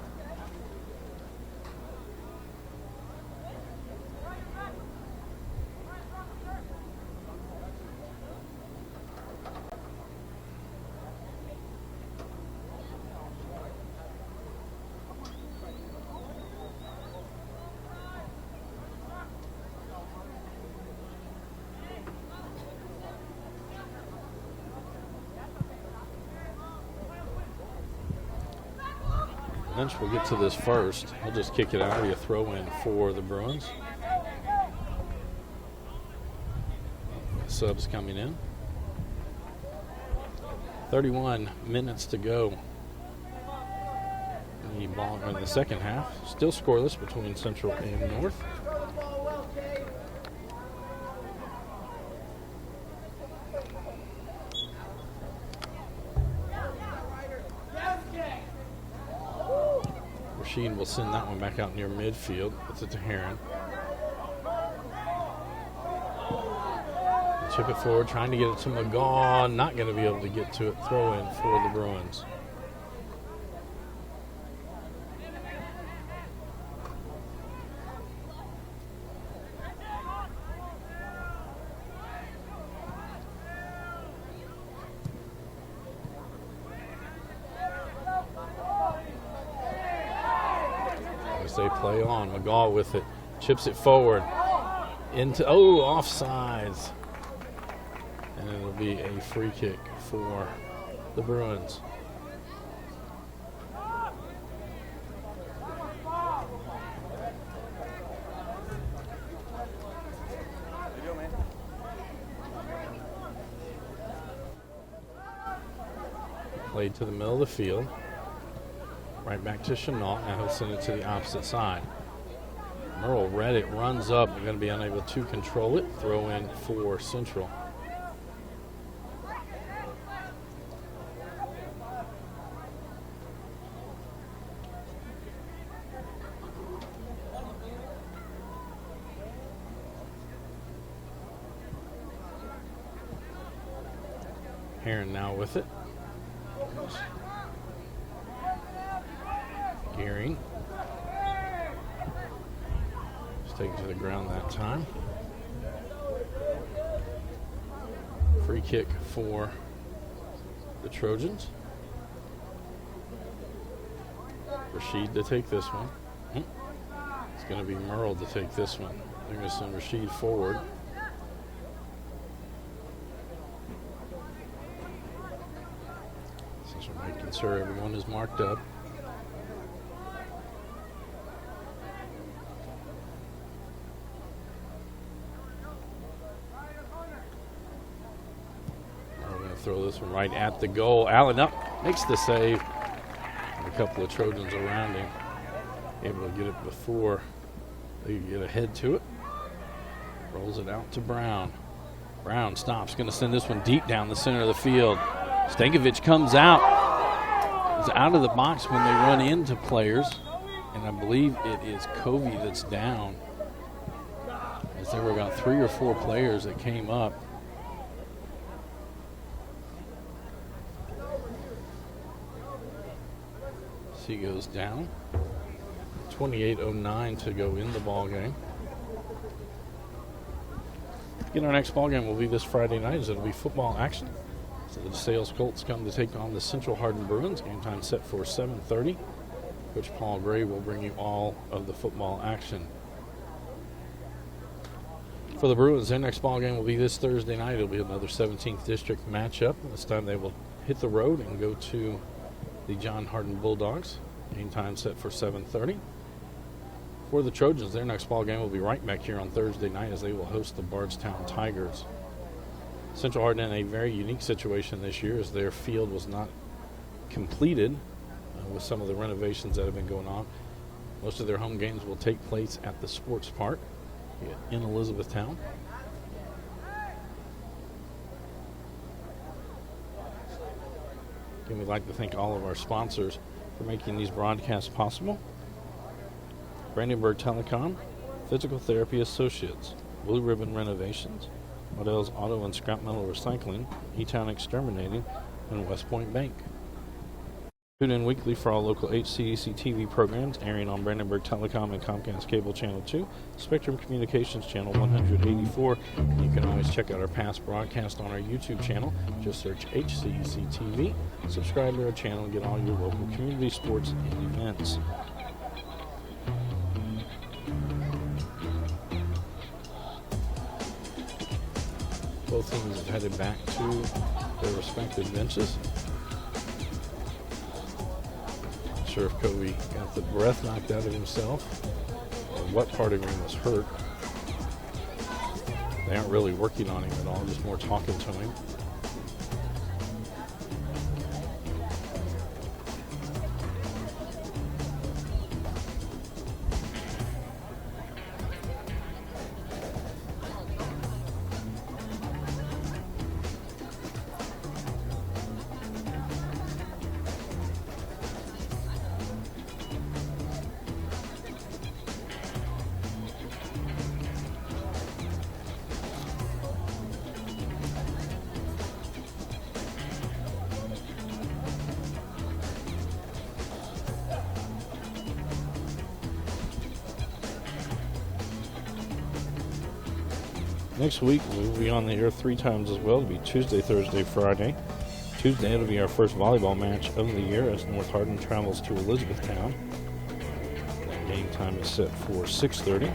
Speaker 1: Lynch will get to this first. He'll just kick it out. It'll be a throw in for the Bruins. Subs coming in. 31 minutes to go in the ball in the second half. Still scoreless between Central and North. Rashid will send that one back out near midfield. Puts it to Heron. Chip it forward, trying to get it to McGaw. Not going to be able to get to it. Throw in for the Bruins. They play on. McGaw with it. Chips it forward. Into, offsides. And it'll be a free kick for the Bruins. Played to the middle of the field. Right back to Chenault. Now he'll send it to the opposite side. Merle read it, runs up. They're going to be unable to control it. Throw in for Central. Heron now with it. Gearing. Just take it to the ground that time. Free kick for the Trojans. Rashid to take this one. It's going to be Merle to take this one. They're going to send Rashid forward. Since we're making sure everyone is marked up. Throw this one right at the goal. Allen up, makes the save. And a couple of Trojans around him. Able to get it before they get ahead to it. Rolls it out to Brown. Brown stops, going to send this one deep down the center of the field. Stankovic comes out. He's out of the box when they run into players. And I believe it is Covey that's down. As there were about 3 or 4 players that came up. He goes down. 28:09 to go in the ball game. Again, our next ball game will be this Friday night, as it'll be football action. So the DeSales Colts come to take on the Central Hardin Bruins. Game time set for 7:30. Coach Paul Gray will bring you all of the football action. For the Bruins, their next ball game will be this Thursday night. It'll be another 17th District matchup. This time they will hit the road and go to the John Hardin Bulldogs. Game time set for 7:30. For the Trojans, their next ball game will be right back here on Thursday night as they will host the Bardstown Tigers. Central Hardin in a very unique situation this year as their field was not completed with some of the renovations that have been going on. Most of their home games will take place at the Sports Park in Elizabethtown. Again, we'd like to thank all of our sponsors for making these broadcasts possible. Brandenburg Telecom, Physical Therapy Associates, Blue Ribbon Renovations, Waddell's Auto and Scrap Metal Recycling, E-Town Exterminating, and West Point Bank. Tune in weekly for all local HCEC-TV programs airing on Brandenburg Telecom and Comcast Cable Channel 2, Spectrum Communications Channel 184. And you can always check out our past broadcast on our YouTube channel. Just search HCEC-TV, subscribe to our channel, and get all your local community sports and events. Both teams have headed back to their respective benches. Not sure if Kobe got the breath knocked out of himself or what part of him was hurt. They aren't really working on him at all, just more talking to him. Next week, we'll be on the air 3 times as well. It'll be Tuesday, Thursday, Friday. Tuesday, it'll be our first volleyball match of the year as North Hardin travels to Elizabethtown. That game time is set for 6:30.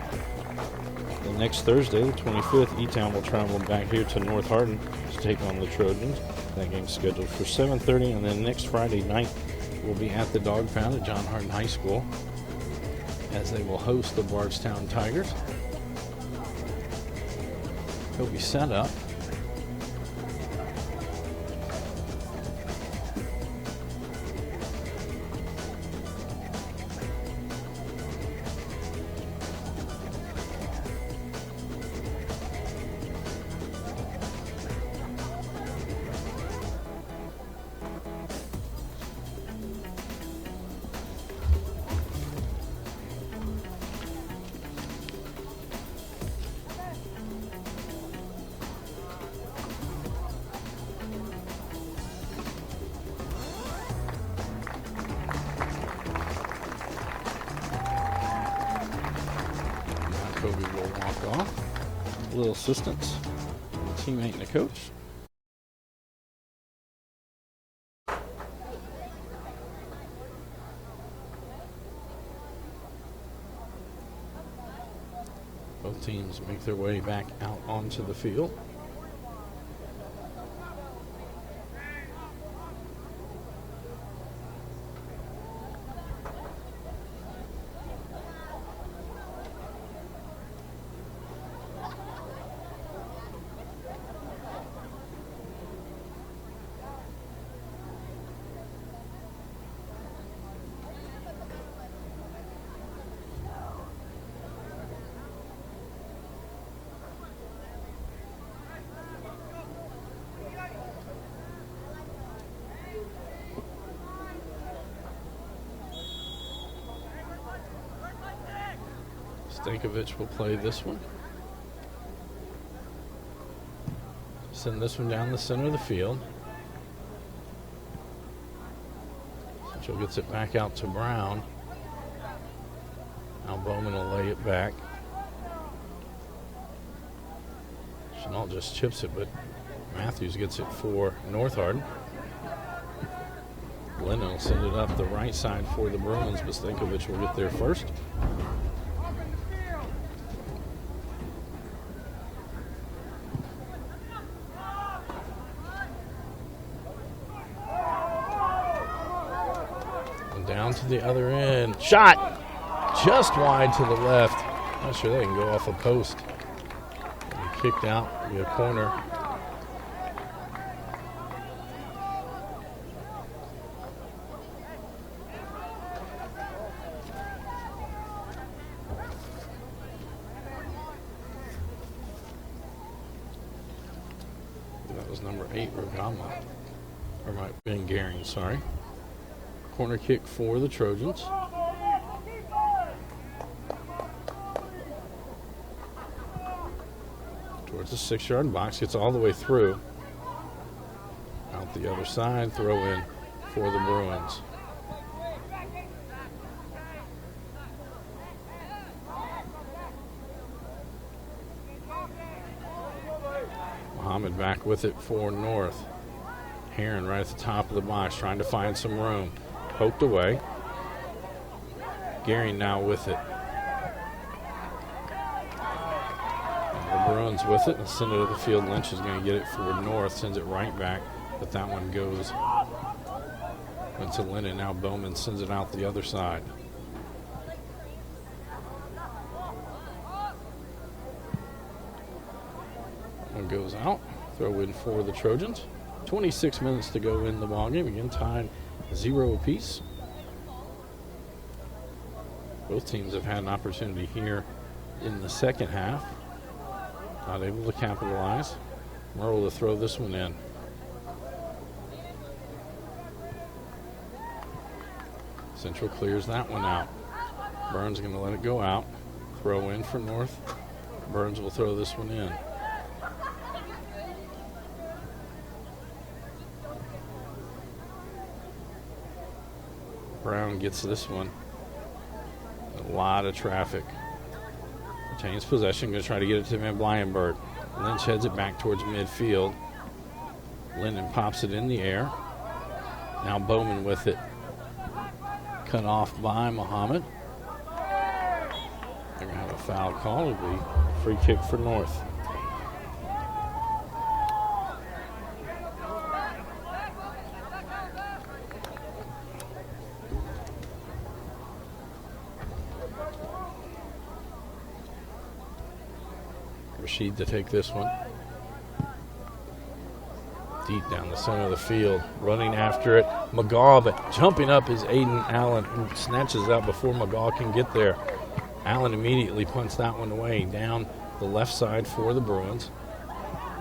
Speaker 1: The next Thursday, the 25th, E-Town will travel back here to North Hardin to take on the Trojans. That game's scheduled for 7:30. And then next Friday night, we'll be at the Dog Pound at John Hardin High School as they will host the Bardstown Tigers. He'll be set up. Kobe will walk off. A little assistance from the teammate and the coach. Both teams make their way back out onto the field. Stankovic will play this one. Send this one down the center of the field. Central gets it back out to Brown. Now Bowman will lay it back. Chenault just chips it, but Matthews gets it for Northard. Lennon will send it up the right side for the Bruins, but Stankovic will get there first. And down to the other end. Shot! Just wide to the left. Not sure they can go off a post. And kicked out, be a corner. That was number 8, Rogama. Or might have been Garing, sorry. Corner kick for the Trojans. Towards the 6-yard box, gets all the way through. Out the other side, throw in for the Bruins. Muhammad back with it for North. Heron right at the top of the box, trying to find some room. Poked away. Gary now with it. And the Bruins with it and send it to the field. Lynch is going to get it for North, sends it right back, but that one went to Lennon. Now Bowman sends it out the other side. One goes out. Throw in for the Trojans. 26 minutes to go in the ballgame. Again, tied 0 apiece. Both teams have had an opportunity here in the second half. Not able to capitalize. Merle to throw this one in. Central clears that one out. Burns going to let it go out. Throw in for North. Burns will throw this one in. Brown gets this one. A lot of traffic. Retains possession, going to try to get it to Van Blyenberg. Lynch heads it back towards midfield. Linden pops it in the air. Now Bowman with it. Cut off by Muhammad. They're going to have a foul call. It'll be free kick for North. Rashid to take this one. Deep down the center of the field. Running after it. McGaw, but jumping up is Aiden Allen, who snatches out before McGaw can get there. Allen immediately punts that one away. Down the left side for the Bruins.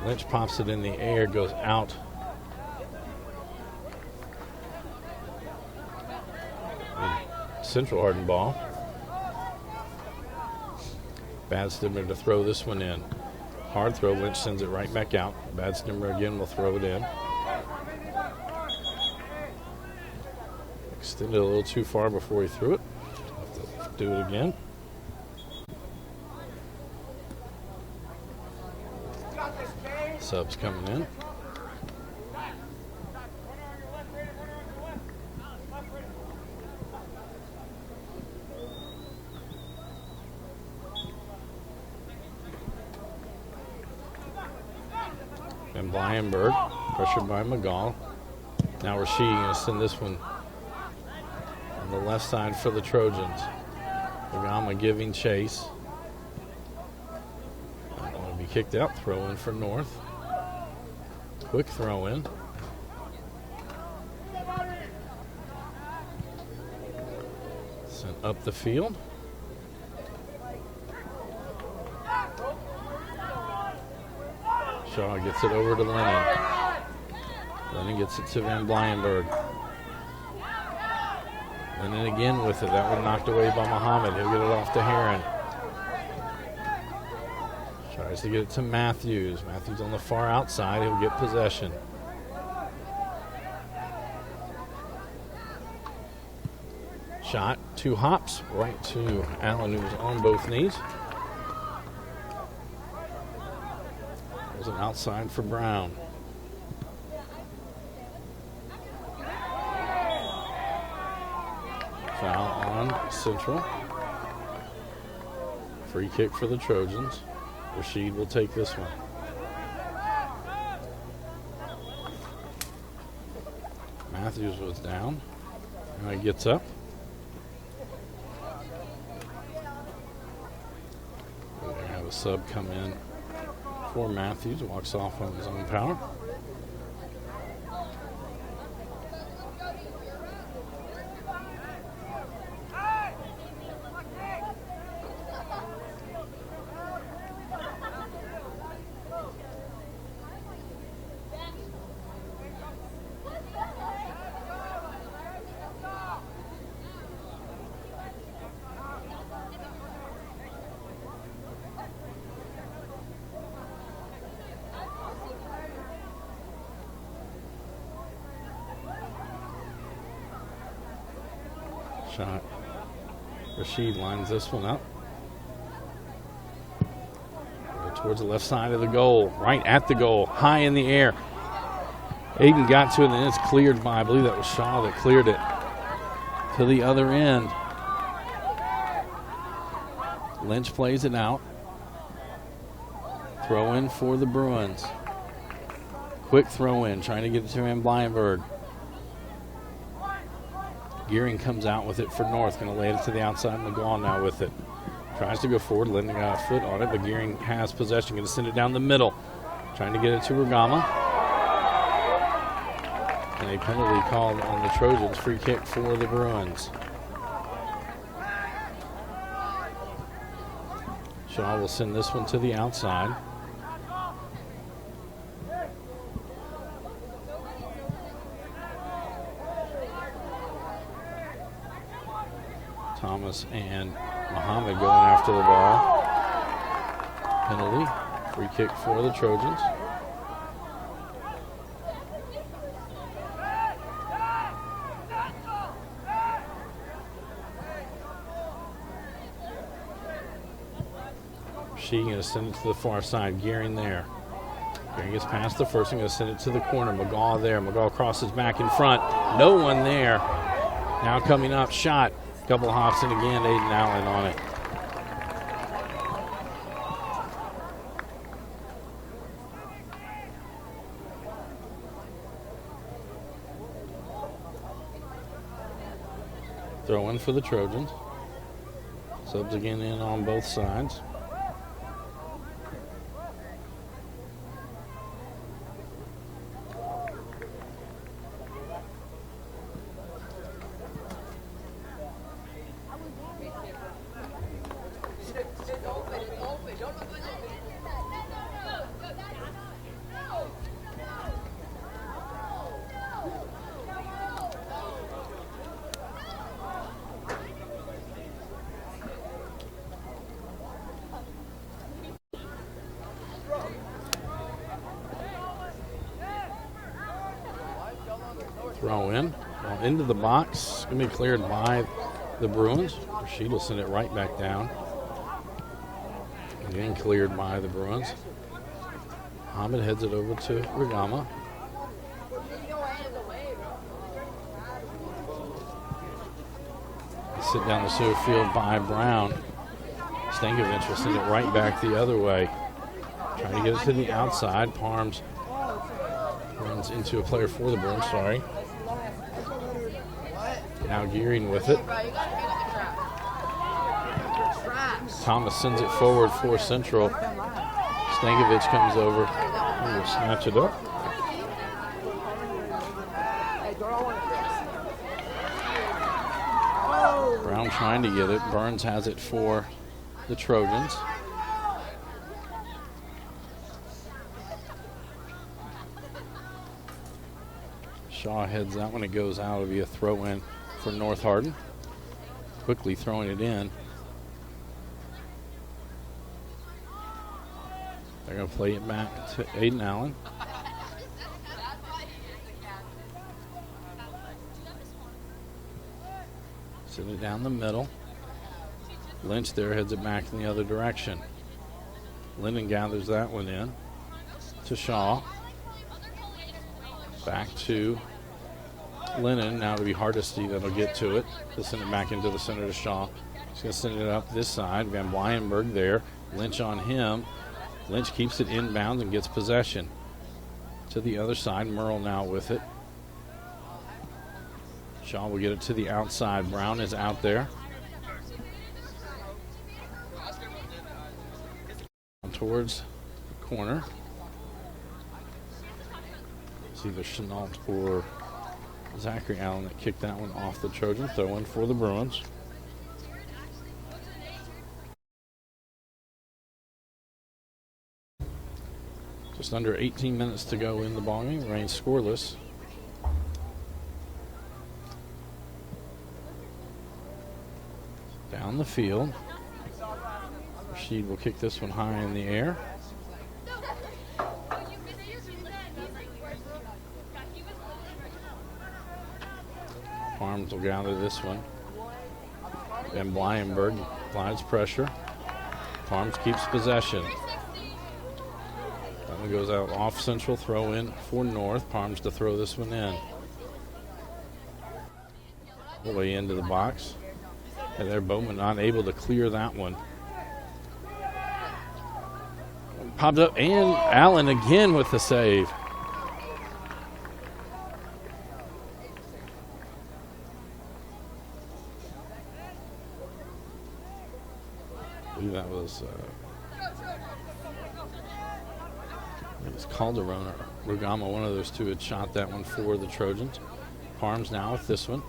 Speaker 1: Lynch pops it in the air, goes out. Central Hardin ball. Bad Stimmer to throw this one in. Hard throw. Lynch sends it right back out. Bad Stimmer again will throw it in. Extended a little too far before he threw it. Have to do it again. Subs coming in. And Blyenberg, pressured by McGaw. Now Rashid going to send this one on the left side for the Trojans. Ogama giving chase. Going to be kicked out. Throw in for North. Quick throw in. Sent up the field. Shaw gets it over to Lennon. Lennon gets it to Van Blyenberg. Lennon again with it. That one knocked away by Muhammad. He'll get it off to Heron. Tries to get it to Matthews. Matthews on the far outside. He'll get possession. Shot, 2 hops, right to Allen, who's on both knees. An outside for Brown. 1 Central. Free kick for the Trojans. Rashid will take this one. Matthews was down. Now he gets up. We're going to have a sub come in for Matthews. Walks off on his own power. Shot. Rashid lines this one up. Towards the left side of the goal. Right at the goal. High in the air. Aiden got to it and then it's cleared by, I believe that was Shaw that cleared it to the other end. Lynch plays it out. Throw in for the Bruins. Quick throw in, trying to get it to Van Blyenberg. Gearing comes out with it for North. Going to lay it to the outside. McGaw now with it. Tries to go forward. Linden got a foot on it, but Gearing has possession. Going to send it down the middle. Trying to get it to Regama. And a penalty called on the Trojans. Free kick for the Bruins. Shaw will send this one to the outside. Thomas and Muhammad going after the ball. Penalty. Free kick for the Trojans. She going to send it to the far side. Gearing there. Gearing gets past the first. I'm going to send it to the corner. McGaw there. McGaw crosses back in front. No one there. Now coming up. Shot. Couple hops in again. Aiden Allen on it. Throw in for the Trojans. Subs again in on both sides. Throw in. Ball into the box. Going to be cleared by the Bruins. Rashid will send it right back down. Again cleared by the Bruins. Hamid heads it over to Regama. Sit down the center field by Brown. Stankovic will send it right back the other way. Trying to get it to the outside. Parms runs into a player for the Bruins, sorry. Now Gearing with it. Thomas sends it forward for Central. Stankovic comes over and will snatch it up. Brown trying to get it. Burns has it for the Trojans. Shaw heads out when it goes out. It'll be a throw in for North Hardin. Quickly throwing it in. They're going to play it back to Aiden Allen. Send it down the middle. Lynch there heads it back in the other direction. Linden gathers that one in to Shaw. Back to Lennon. Now it'll be Hardesty that'll get to it. He'll send it back into the center to Shaw. He's going to send it up this side. Van Blyenberg there. Lynch on him. Lynch keeps it inbounds and gets possession. To the other side, Merle now with it. Shaw will get it to the outside. Brown is out there. Towards the corner. It's either Chenault or Zachary Allen that kicked that one off the Trojan. Throw in for the Bruins. Just under 18 minutes to go in the ballgame. Remains scoreless. Down the field. Rashid will kick this one high in the air. Farms will gather this one. Van Blyenberg applies pressure. Farms keeps possession. That one goes out off Central, throw in for North. Parms to throw this one in. All the way into the box. And there, Bowman not able to clear that one. Popped up, and Allen again with the save. I believe that was it was Calderon or Rugama. One of those two had shot that one for the Trojans. Parms now with this one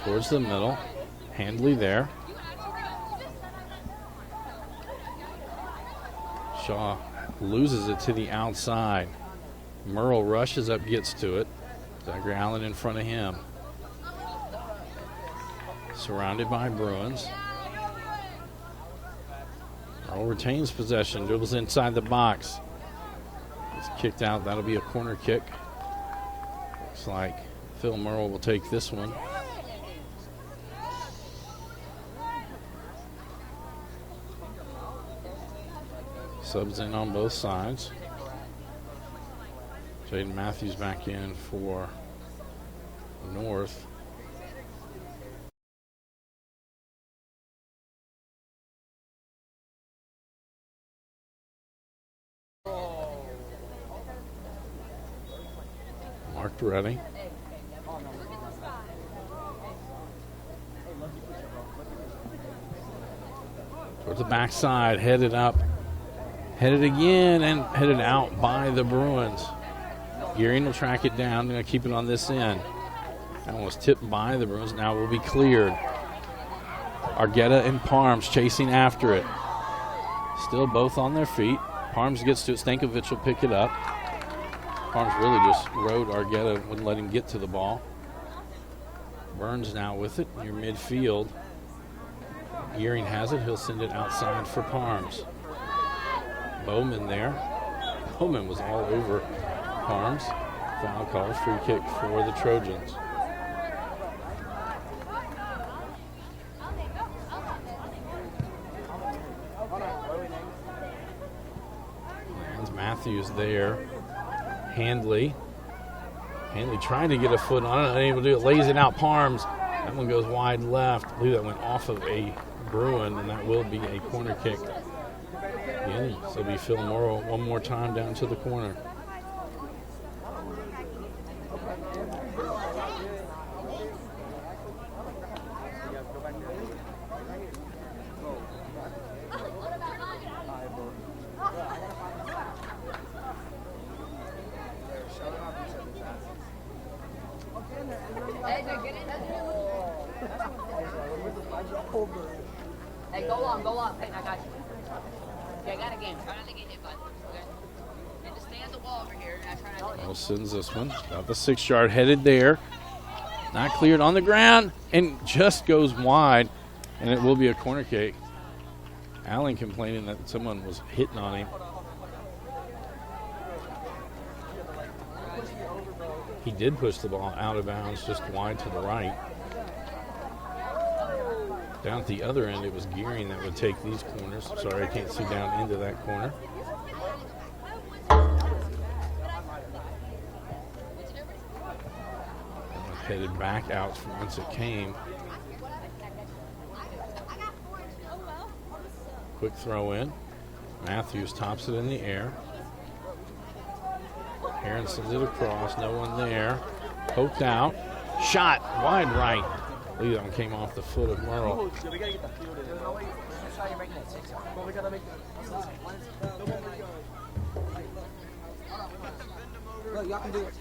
Speaker 1: towards the middle. Handley there. Shaw loses it to the outside. Merle rushes up, gets to it. Zachary Allen in front of him. Surrounded by Bruins. Merle retains possession, dribbles inside the box. It's kicked out. That'll be a corner kick. Looks like Phil Merle will take this one. Subs in on both sides. Jaden Matthews back in for North. Marked ready. Towards the backside, headed up. Headed again and headed out by the Bruins. Gearing will track it down. Going to keep it on this end. That one was tipped by the Bruins. Now will be cleared. Argueta and Parms chasing after it. Still both on their feet. Parms gets to it. Stankovic will pick it up. Parms really just rode Argueta, wouldn't let him get to the ball. Burns now with it near midfield. Gearing has it. He'll send it outside for Parms. Bowman there. Bowman was all over Parms. Foul call, free kick for the Trojans. And Matthews there. Handley trying to get a foot on it, unable to do it, lays it out. Parms. That one goes wide left. I believe that went off of a Bruin, and that will be a corner kick. Yeah, so it'll be Phil Morrow one more time down to the corner.
Speaker 4: Hey, go long. Hey, I got you. Okay, I got a game. Try not to get hit, bud. Okay? And just stay at the wall over here. And I try not to
Speaker 1: Well, sends this one. Got the 6-yard headed there. Not cleared on the ground and just goes wide. And it will be a corner kick. Allen complaining that someone was hitting on him. He did push the ball out of bounds just wide to the right. Down at the other end, it was Gearing that would take these corners. Sorry, I can't see down into that corner. headed back out from whence it came. Quick throw in. Matthews tops it in the air. Heron sends it across. No one there. Poked out. Shot wide right. Leadon came off the foot of Merle.
Speaker 2: We gotta get the field in. There's no way. That's how you're making it 6. Well, we gotta make it. Look, y'all can do it.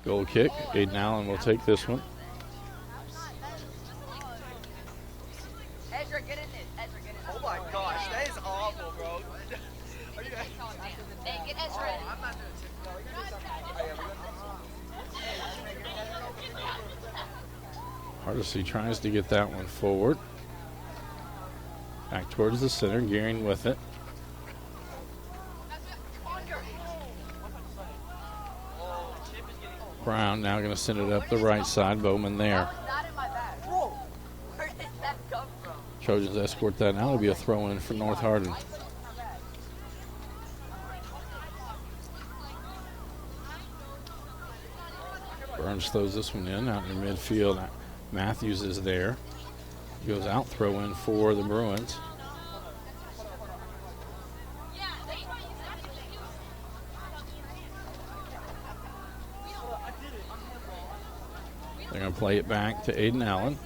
Speaker 1: Goal kick. Aiden Allen will take this one.
Speaker 4: Ezra, get in this. Ezra, get in this.
Speaker 2: Oh my gosh, that is awful, bro. Are you guys?
Speaker 4: Hey, get Ezra in.
Speaker 2: I'm not doing it.
Speaker 1: Hardesty tries to get that one forward. Back towards the center. Gearing with it. Brown now going to send it up the right side. Bowman there.
Speaker 4: Not in my bag. Whoa. Where did that come from?
Speaker 1: Trojans escort that. Now it'll be a throw in for North Hardin. Burns throws this one in out in midfield. Matthews is there. Goes out, throw in for the Bruins. They're going to play it back to Aiden Allen.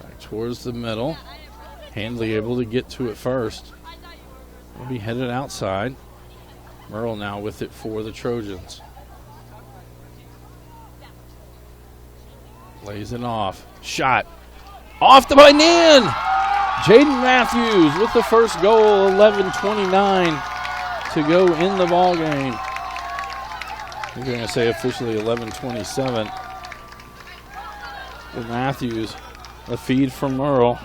Speaker 1: Back towards the middle. Handley able to get to it first. Will be headed outside. Merle now with it for the Trojans. Lays it off. Shot. Off the line in! Jaden Matthews with the first goal, 11:29 to go in the ball game. We're going to say officially 11:27. With Matthews, a feed from Merle.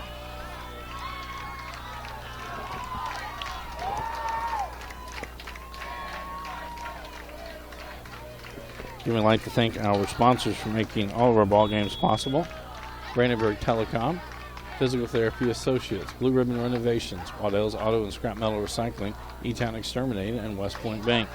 Speaker 1: We would like to thank our sponsors for making all of our ball games possible. Brandenburg Telecom, Physical Therapy Associates, Blue Ribbon Renovations, Waddell's Auto and Scrap Metal Recycling, E-Town Exterminating, and West Point Bank.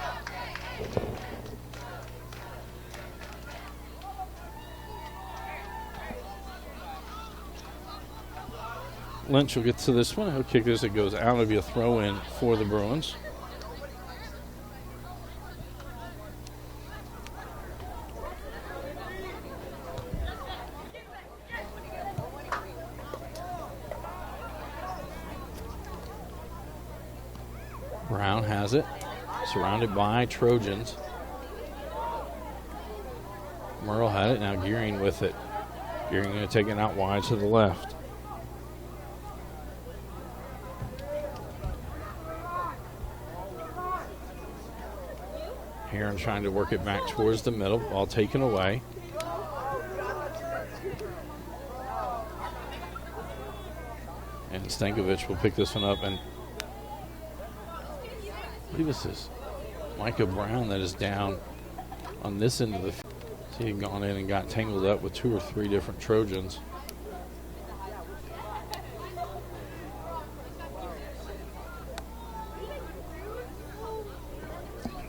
Speaker 1: Lynch will get to this one. He'll kick this. It goes out. It'll be a throw in for the Bruins. Brown has it, surrounded by Trojans. Merle had it, now Gearing with it. Gearing going to take it out wide to the left. Heron trying to work it back towards the middle, ball taken away. And Stankovic will pick this one up, and I believe this is Micah Brown that is down on this end of the field. He had gone in and got tangled up with 2 or 3 different Trojans.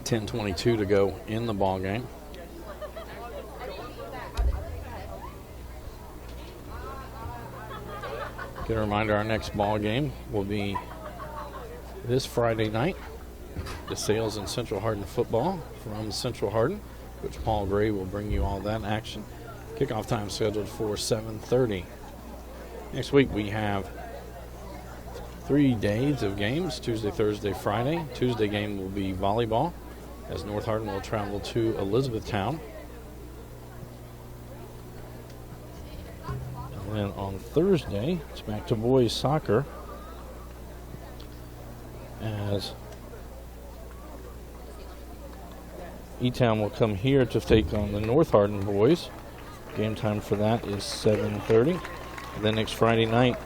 Speaker 1: .10:22 to go in the ball game. Get a reminder, our next ball game will be this Friday night. DeSales and Central Hardin football from Central Hardin, which Paul Gray will bring you all that action. Kickoff time scheduled for 7:30. Next week we have 3 days of games, Tuesday, Thursday, Friday. Tuesday game will be volleyball, as North Hardin will travel to Elizabethtown. And then on Thursday, it's back to boys soccer, as E-Town will come here to take on the North Hardin boys. Game time for that is 7:30. And then next Friday night,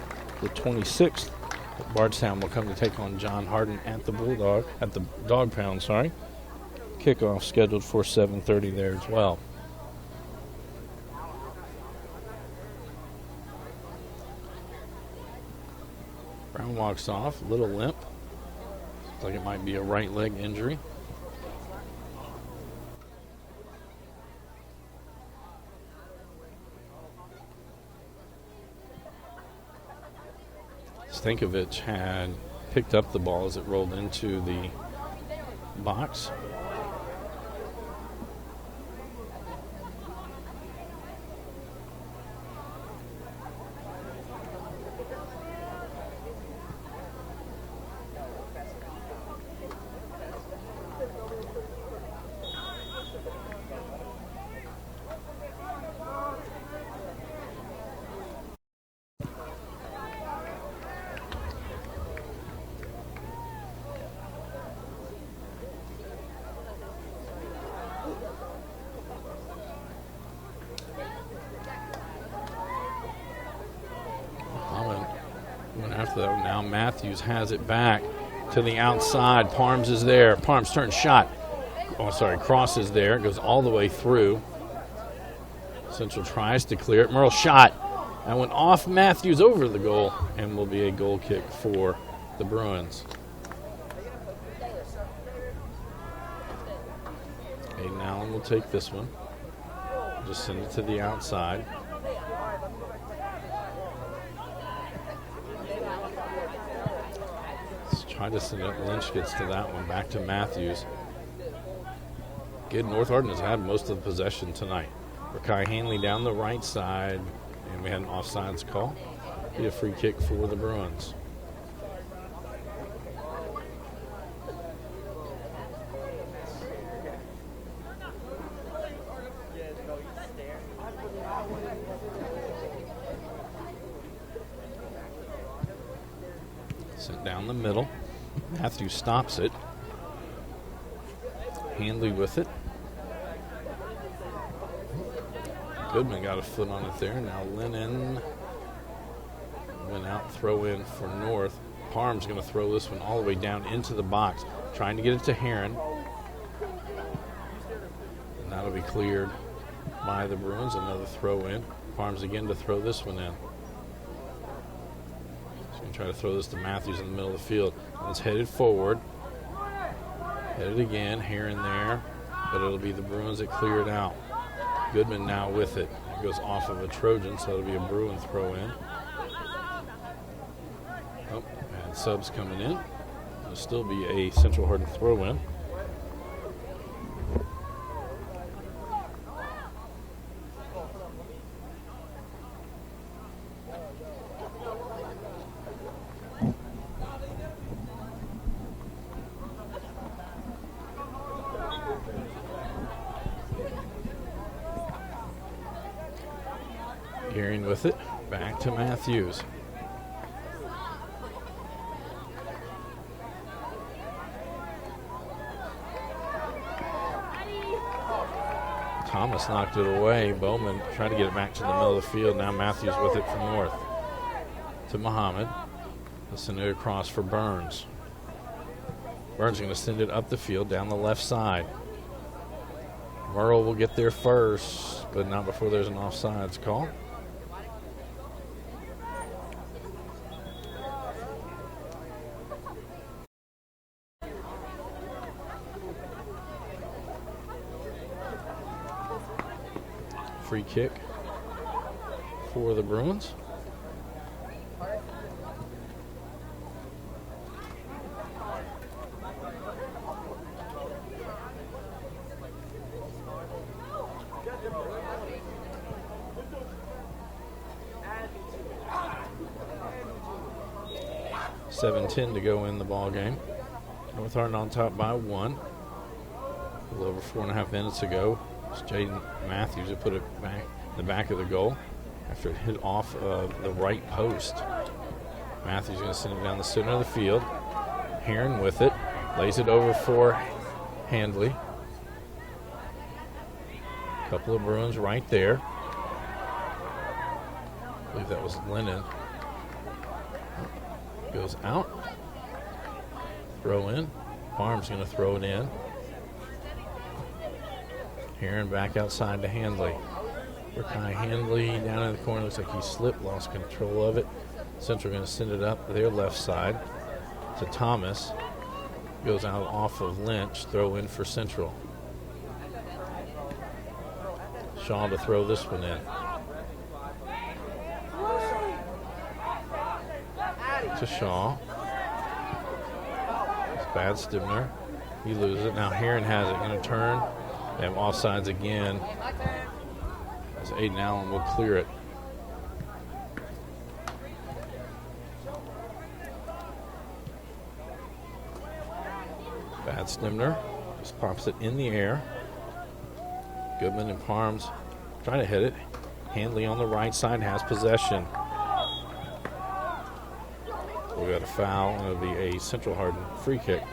Speaker 1: the 26th, Bardstown will come to take on John Hardin at the Dog Pound, sorry. Kickoff scheduled for 7:30 there as well. Brown walks off, little limp. Looks like it might be a right leg injury. Stankovic had picked up the ball as it rolled into the box. After that, now Matthews has it back to the outside. Parms is there. Parms turns shot. Oh, sorry, crosses there. Goes all the way through. Central tries to clear it. Merle shot. That went off Matthews over the goal and will be a goal kick for the Bruins. Aiden Allen will take this one. Just send it to the outside. Try to send it. Lynch gets to that one. Back to Matthews. Good. North Hardin has had most of the possession tonight. Rakai Hanley down the right side, and we had an offsides call. Be a free kick for the Bruins. Sent down the middle. Matthews stops it. Handley with it. Goodman got a foot on it there. Now Lennon went out, throw in for North. Parm's going to throw this one all the way down into the box, trying to get it to Heron. And that'll be cleared by the Bruins. Another throw in. Parm's again to throw this one in. Try to throw this to Matthews in the middle of the field. It's headed forward. Headed again, here and there. But it'll be the Bruins that clear it out. Goodman now with it. It goes off of a Trojan, so it'll be a Bruin throw in. Oh, and subs coming in. It'll still be a Central Hardin throw in. Gearing with it, back to Matthews. Thomas knocked it away. Bowman tried to get it back to the middle of the field. Now Matthews with it from North. To Muhammad. They'll send it across for Burns. Burns is going to send it up the field down the left side. Merle will get there first, but not before there's an offsides call. Free kick for the Bruins. .7:10 to go in the ball game. North Hardin on top by 1. A little over 4.5 minutes ago. It's Jaden Matthews who put it back in the back of the goal after it hit off of the right post. Matthews going to send it down the center of the field. Heron with it. Lays it over for Handley. A couple of Bruins right there. I believe that was Lennon. Goes out. Throw in. Farm's going to throw it in. Heron back outside to Handley. Rakai Handley down in the corner. Looks like he slipped, lost control of it.
Speaker 5: Central going to send it up their left side to Thomas. Goes out off of Lynch. Throw in for Central. Shaw to throw this one in. To Shaw. It's bad Stimner. He loses it. Now Heron has it. Going to turn. They have offsides again. As Aiden Allen will clear it. Bad Stimner. Just pops it in the air. Goodman and Parms trying to hit it. Handley on the right side has possession. We got a foul, and it'll be a Central Hardin free kick.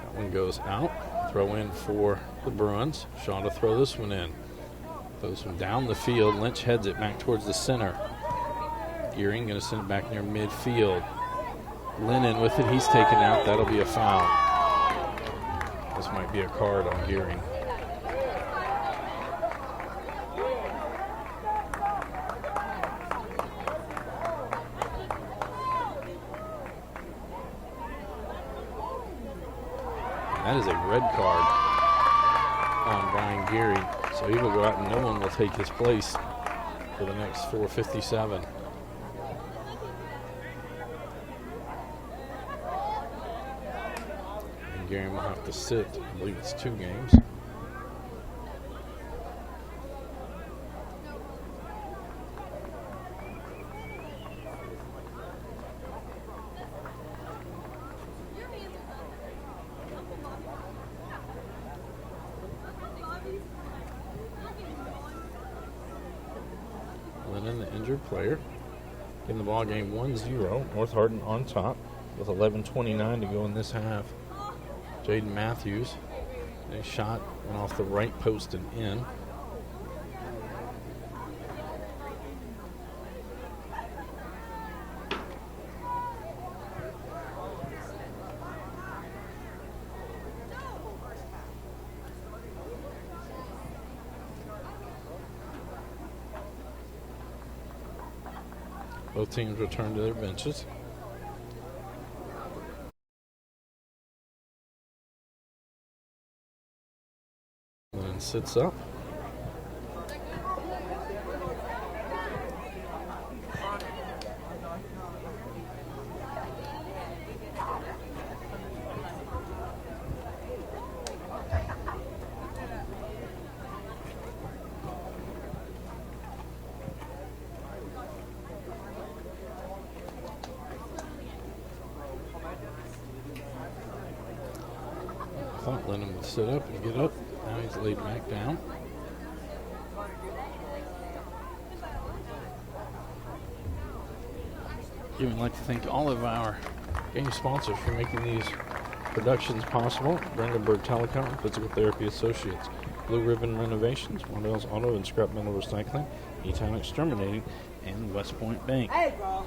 Speaker 5: That one goes out. Throw in for the Bruins. Shaw to throw this one in. Throws one down the field. Lynch heads it back towards the center. Gearing going to send it back near midfield. Lennon with it. He's taken out. That'll be a foul. This might be a card on Gearing. That is a red card on Brian Geary. So he will go out and no one will take his place for the next 4:57. And Geary will have to sit. I believe it's 2 games. Lennon, the injured player, in the ball game 1-0. North Hardin on top with 11:29 to go in this half. Jaden Matthews, a shot went off the right post and in. Both teams return to their benches. And sits up. Thought Lennon would sit up and get up. Now he's laid back down. We'd like to thank all of our game sponsors for making these productions possible. Brandenburg Telecom, Physical Therapy Associates, Blue Ribbon Renovations, Marnell's Auto and Scrap Metal Recycling, E-Time Exterminating, and West Point Bank.
Speaker 2: Hey, bro.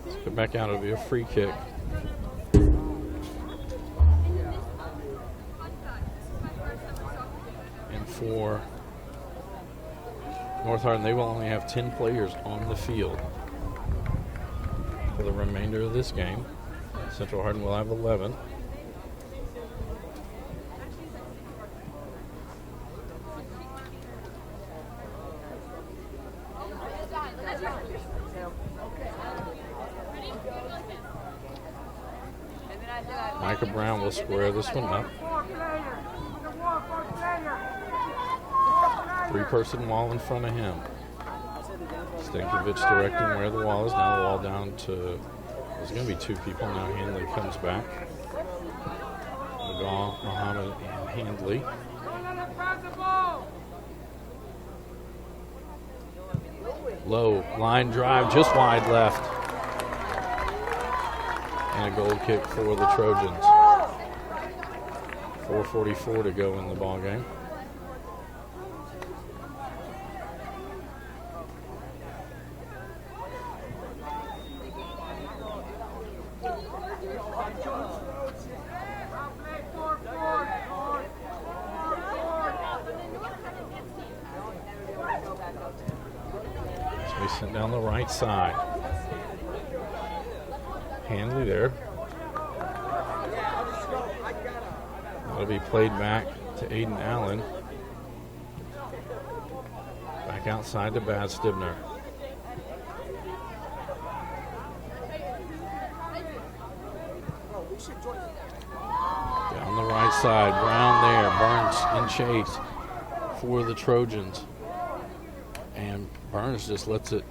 Speaker 5: Let's go back out. It'll be a free kick. And for North Hardin, they will only have 10 players on the field for the remainder of this game. Central Hardin will have 11. Micah Brown will square this one up. 3-person wall in front of him. Stankovic directing where the wall is. Now the wall down to, there's going to be 2 people. Now Handley comes back. McGaw, Muhammad, and Handley. Low line drive, just wide left. And a goal kick for the Trojans. 4:44 to go in the ball game. So we sent down the right side. Hanley there. That'll be played back to Aiden Allen. Back outside to Bad Stibner. Down the right side, Brown there, Burns in chase for the Trojans. And Burns just lets it,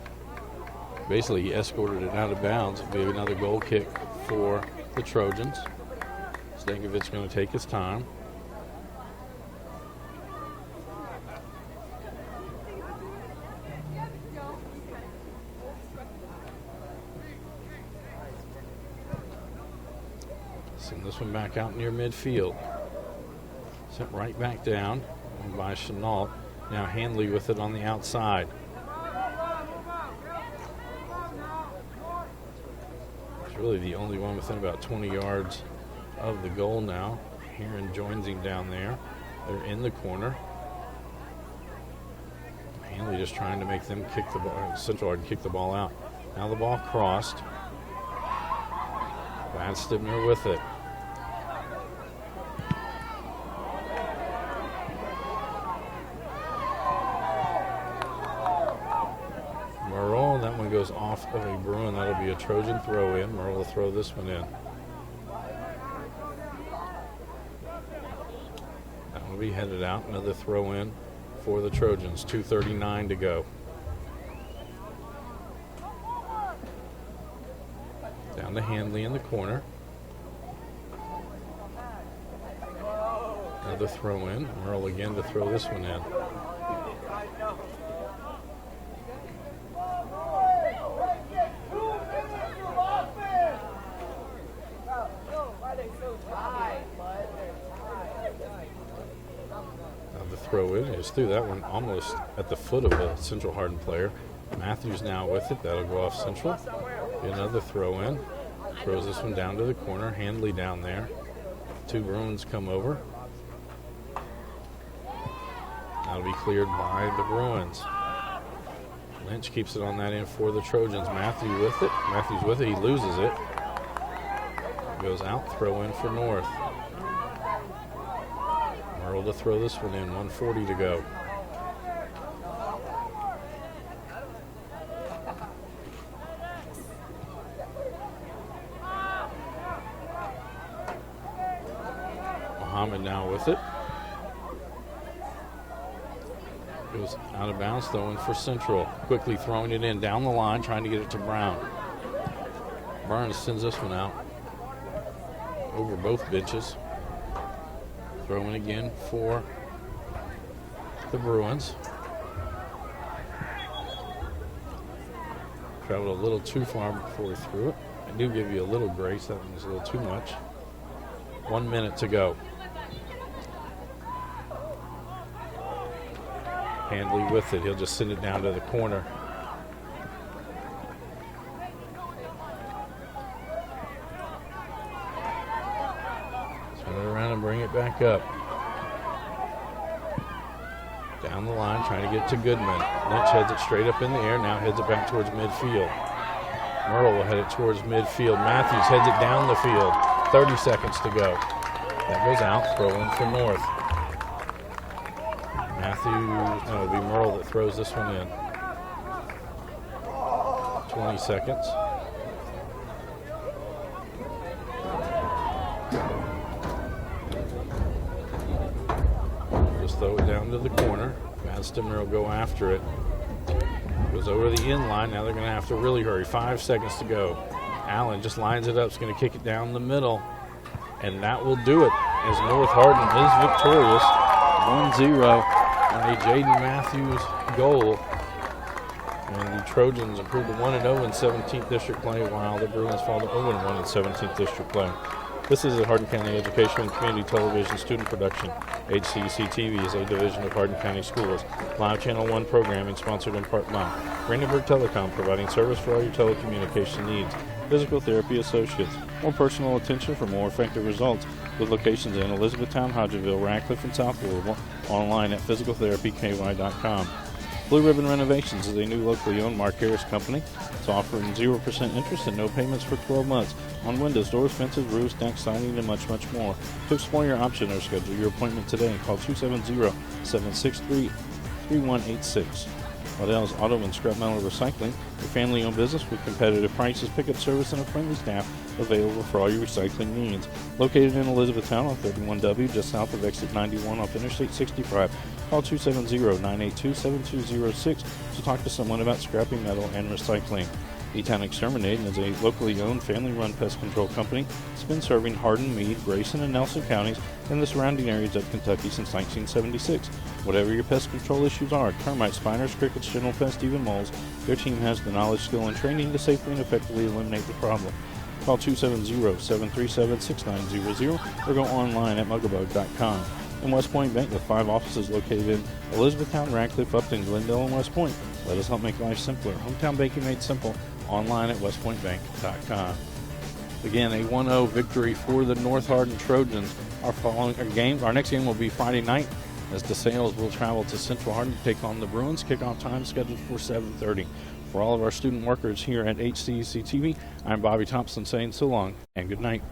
Speaker 5: basically he escorted it out of bounds. It'll be another goal kick for the Trojans. Stankovic's going to take his time. Send this one back out near midfield. Sent right back down by Chenault. Now Hanley with it on the outside. It's really the only one within about 20 yards of the goal now. Heron joins him down there. They're in the corner. Hanley just trying to make them kick the ball. Central Hard kick the ball out. Now the ball crossed. Van Stibner with it. Merle, that one goes off of a Bruin. That'll be a Trojan throw in. Merle will throw this one in. That will be headed out. Another throw in for the Trojans. 2:39 to go. Down to Hanley in the corner. Another throw in. Merle again to throw this one in. Throw in. He just threw that one almost at the foot of a Central Hardin player. Matthews now with it. That'll go off Central. Another throw in. Throws this one down to the corner. Handley down there. Two Bruins come over. That'll be cleared by the Bruins. Lynch keeps it on that end for the Trojans. Matthews with it. Matthews with it. He loses it. Goes out. Throw in for North. Merle to throw this one in. 1:40 to go. Muhammad now with it. Goes out of bounds, throwing for Central. Quickly throwing it in down the line, trying to get it to Brown. Burns sends this one out over both benches. Throwing again for the Bruins. Traveled a little too far before he threw it. I do give you a little grace. That one was a little too much. 1 minute to go. Handley with it. He'll just send it down to the corner. Bring it back up. Down the line, trying to get to Goodman. Lynch heads it straight up in the air, now heads it back towards midfield. Merle will head it towards midfield. Matthews heads it down the field. 30 seconds to go. That goes out, throw in for North. Matthews, no, it'll be Merle that throws this one in. 20 seconds. Throw it down to the corner. Van Stibner will go after it. Goes over the in line. Now they're going to have to really hurry. 5 seconds to go. Allen just lines it up. Is going to kick it down the middle. And that will do it as North Hardin is victorious. 1-0 on a Jaden Matthews goal. And the Trojans improved to 1-0 in 17th district play, while the Bruins fall to 0-1 in 17th district play. This is a Hardin County Education and Community Television student production. HCEC-TV is a division of Hardin County Schools. Live Channel 1 programming sponsored in part by Brandenburg Telecom, providing service for all your telecommunication needs. Physical Therapy Associates. More personal attention for more effective results, with locations in Elizabethtown, Hodgeville, Radcliffe, and South Louisville. Online at physicaltherapyky.com. Blue Ribbon Renovations is a new locally owned Mark Harris company. It's offering 0% interest and no payments for 12 months on windows, doors, fences, roofs, decks, siding, and much, much more. To explore your option or schedule your appointment today, call 270-763-3186. Waddell's Auto and Scrap Metal Recycling, your family-owned business with competitive prices, pickup service, and a friendly staff available for all your recycling needs. Located in Elizabethtown on 31W, just south of exit 91 off Interstate 65. Call 270-982-7206 to talk to someone about scrapping metal and recycling. E-Town Exterminating is a locally owned, family-run pest control company. It's been serving Hardin, Meade, Grayson, and Nelson counties and the surrounding areas of Kentucky since 1976. Whatever your pest control issues are, termites, spiders, crickets, general pests, even moles, their team has the knowledge, skill, and training to safely and effectively eliminate the problem. Call 270-737-6900 or go online at mugabug.com. And West Point Bank, with 5 offices located in Elizabethtown, Radcliffe, Upton, Glendale, and West Point. Let us help make life simpler. Hometown banking made simple. Online at westpointbank.com. Again, a 1-0 victory for the North Hardin Trojans. Our next game will be Friday night, as DeSales will travel to Central Hardin to take on the Bruins. Kickoff time scheduled for 7:30. For all of our student workers here at HCEC-TV, I'm Bobby Thompson saying so long and good night.